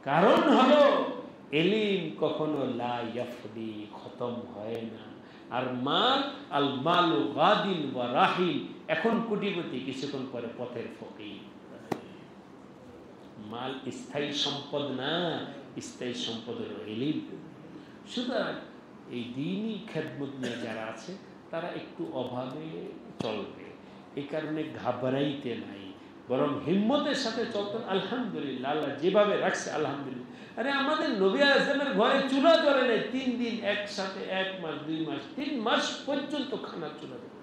কারণ হলো ইলম কখনো লা ইয়াফদি, খতম হয় না। আর মাল, আল মালু গাদিন ওয়া রাহিল, এখন কোটিপতি, কিছুক্ষণ পরে পথের ফকির। মাল স্থায়ী সম্পদ না, স্থায়ী সম্পদ হলো ইলম। সুতরাং এই দ্বীনি খেদমত নিয়ে যারা আছে তারা একটু অভাবে চলবে, এই কারণে ঘাবড়াইতে নাই, বরং হিম্মতের সাথে চলতে। আলহামদুলিল্লাহ, আল্লাহ যেভাবে রাখছে আলহামদুলিল্লাহ। আরে আমাদের নবী আলাইহিস সালামের ঘরে চুলা জ্বলে নেই 3 দিন একসাথে, 1 মাস 2 মাস 3 মাস পর্যন্ত খানা চুলা জ্বলে।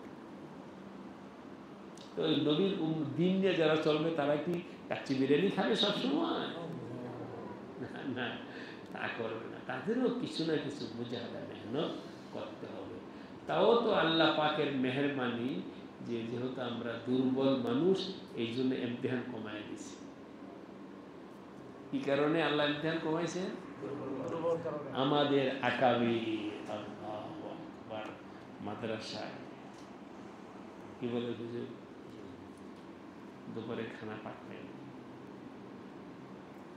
তো ওই নবীর দিন নিয়ে যারা চলবে তারা কি কাচ্চি বিরিয়ানি খাবে সবসময়? না, তা করবে না। তাদেরও কিছু না কিছু মুজাহাদা মেহনত করতে হবে। তাও তো আল্লাহ পাকের মেহেরবানি যে যেহেতু আমরা দুর্বল মানুষ, এই জন্য ইমতিহান কমায় দিয়েছি। কি কারণে আল্লাহ ইমতিহান কমাইছে? আমাদের আকাবি আল্লাহু আকবার মাদ্রাসায় কি বলে বুঝে দুপুরে খানা পাঠায়,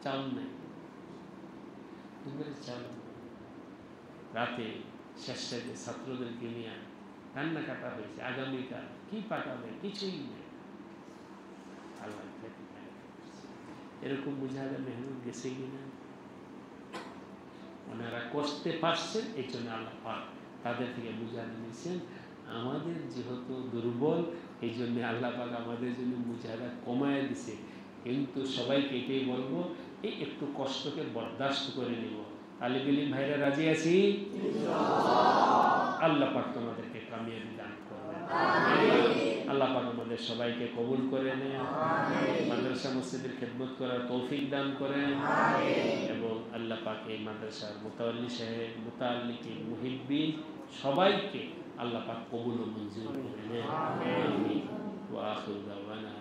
চাল নাই, দুপুরে চাল, রাতে শেষে ছাত্রদেরকে নিয়ে কান্না কাটা হয়েছে, আগামীকাল কি পাঠাবে, কিছুই নেই। আল্লাহ এরকম মুজাহাদা মেহনত গেছে কিনা? ওনারা কষ্টে পারছেন, এই জন্য আল্লাহ পাক তাদের থেকে মুজাহাদা নিয়েছেন। আমাদের যেহেতু দুর্বল, এই জন্য আল্লাহ পাক আমাদের জন্য মুজাহাদা কমায় দিছে। কিন্তু সবাইকে এটাই বলবো, এই একটু কষ্টকে বরদাস্ত করে নিব। তালিব ইলম ভাইরা রাজি আছি? আল্লাহ পাক তোমাদেরকে কামিয়াবি দান করবেন। আল্লাহ পাক আমাদের সবাইকে কবুল করে নেন, মাদ্রাসা মসজিদের খেদমত করার তৌফিক দান করেন, এবং আল্লাহ পাক এই মাদ্রাসার মুতাওয়াল্লি সাহেব, মুতাআল্লিকিন, মুহিব্বিন সবাইকে আল্লাহ পাক কবুল ও মঞ্জুর করে নেন। আমিন। ওয়া আখিরু দাওয়ানা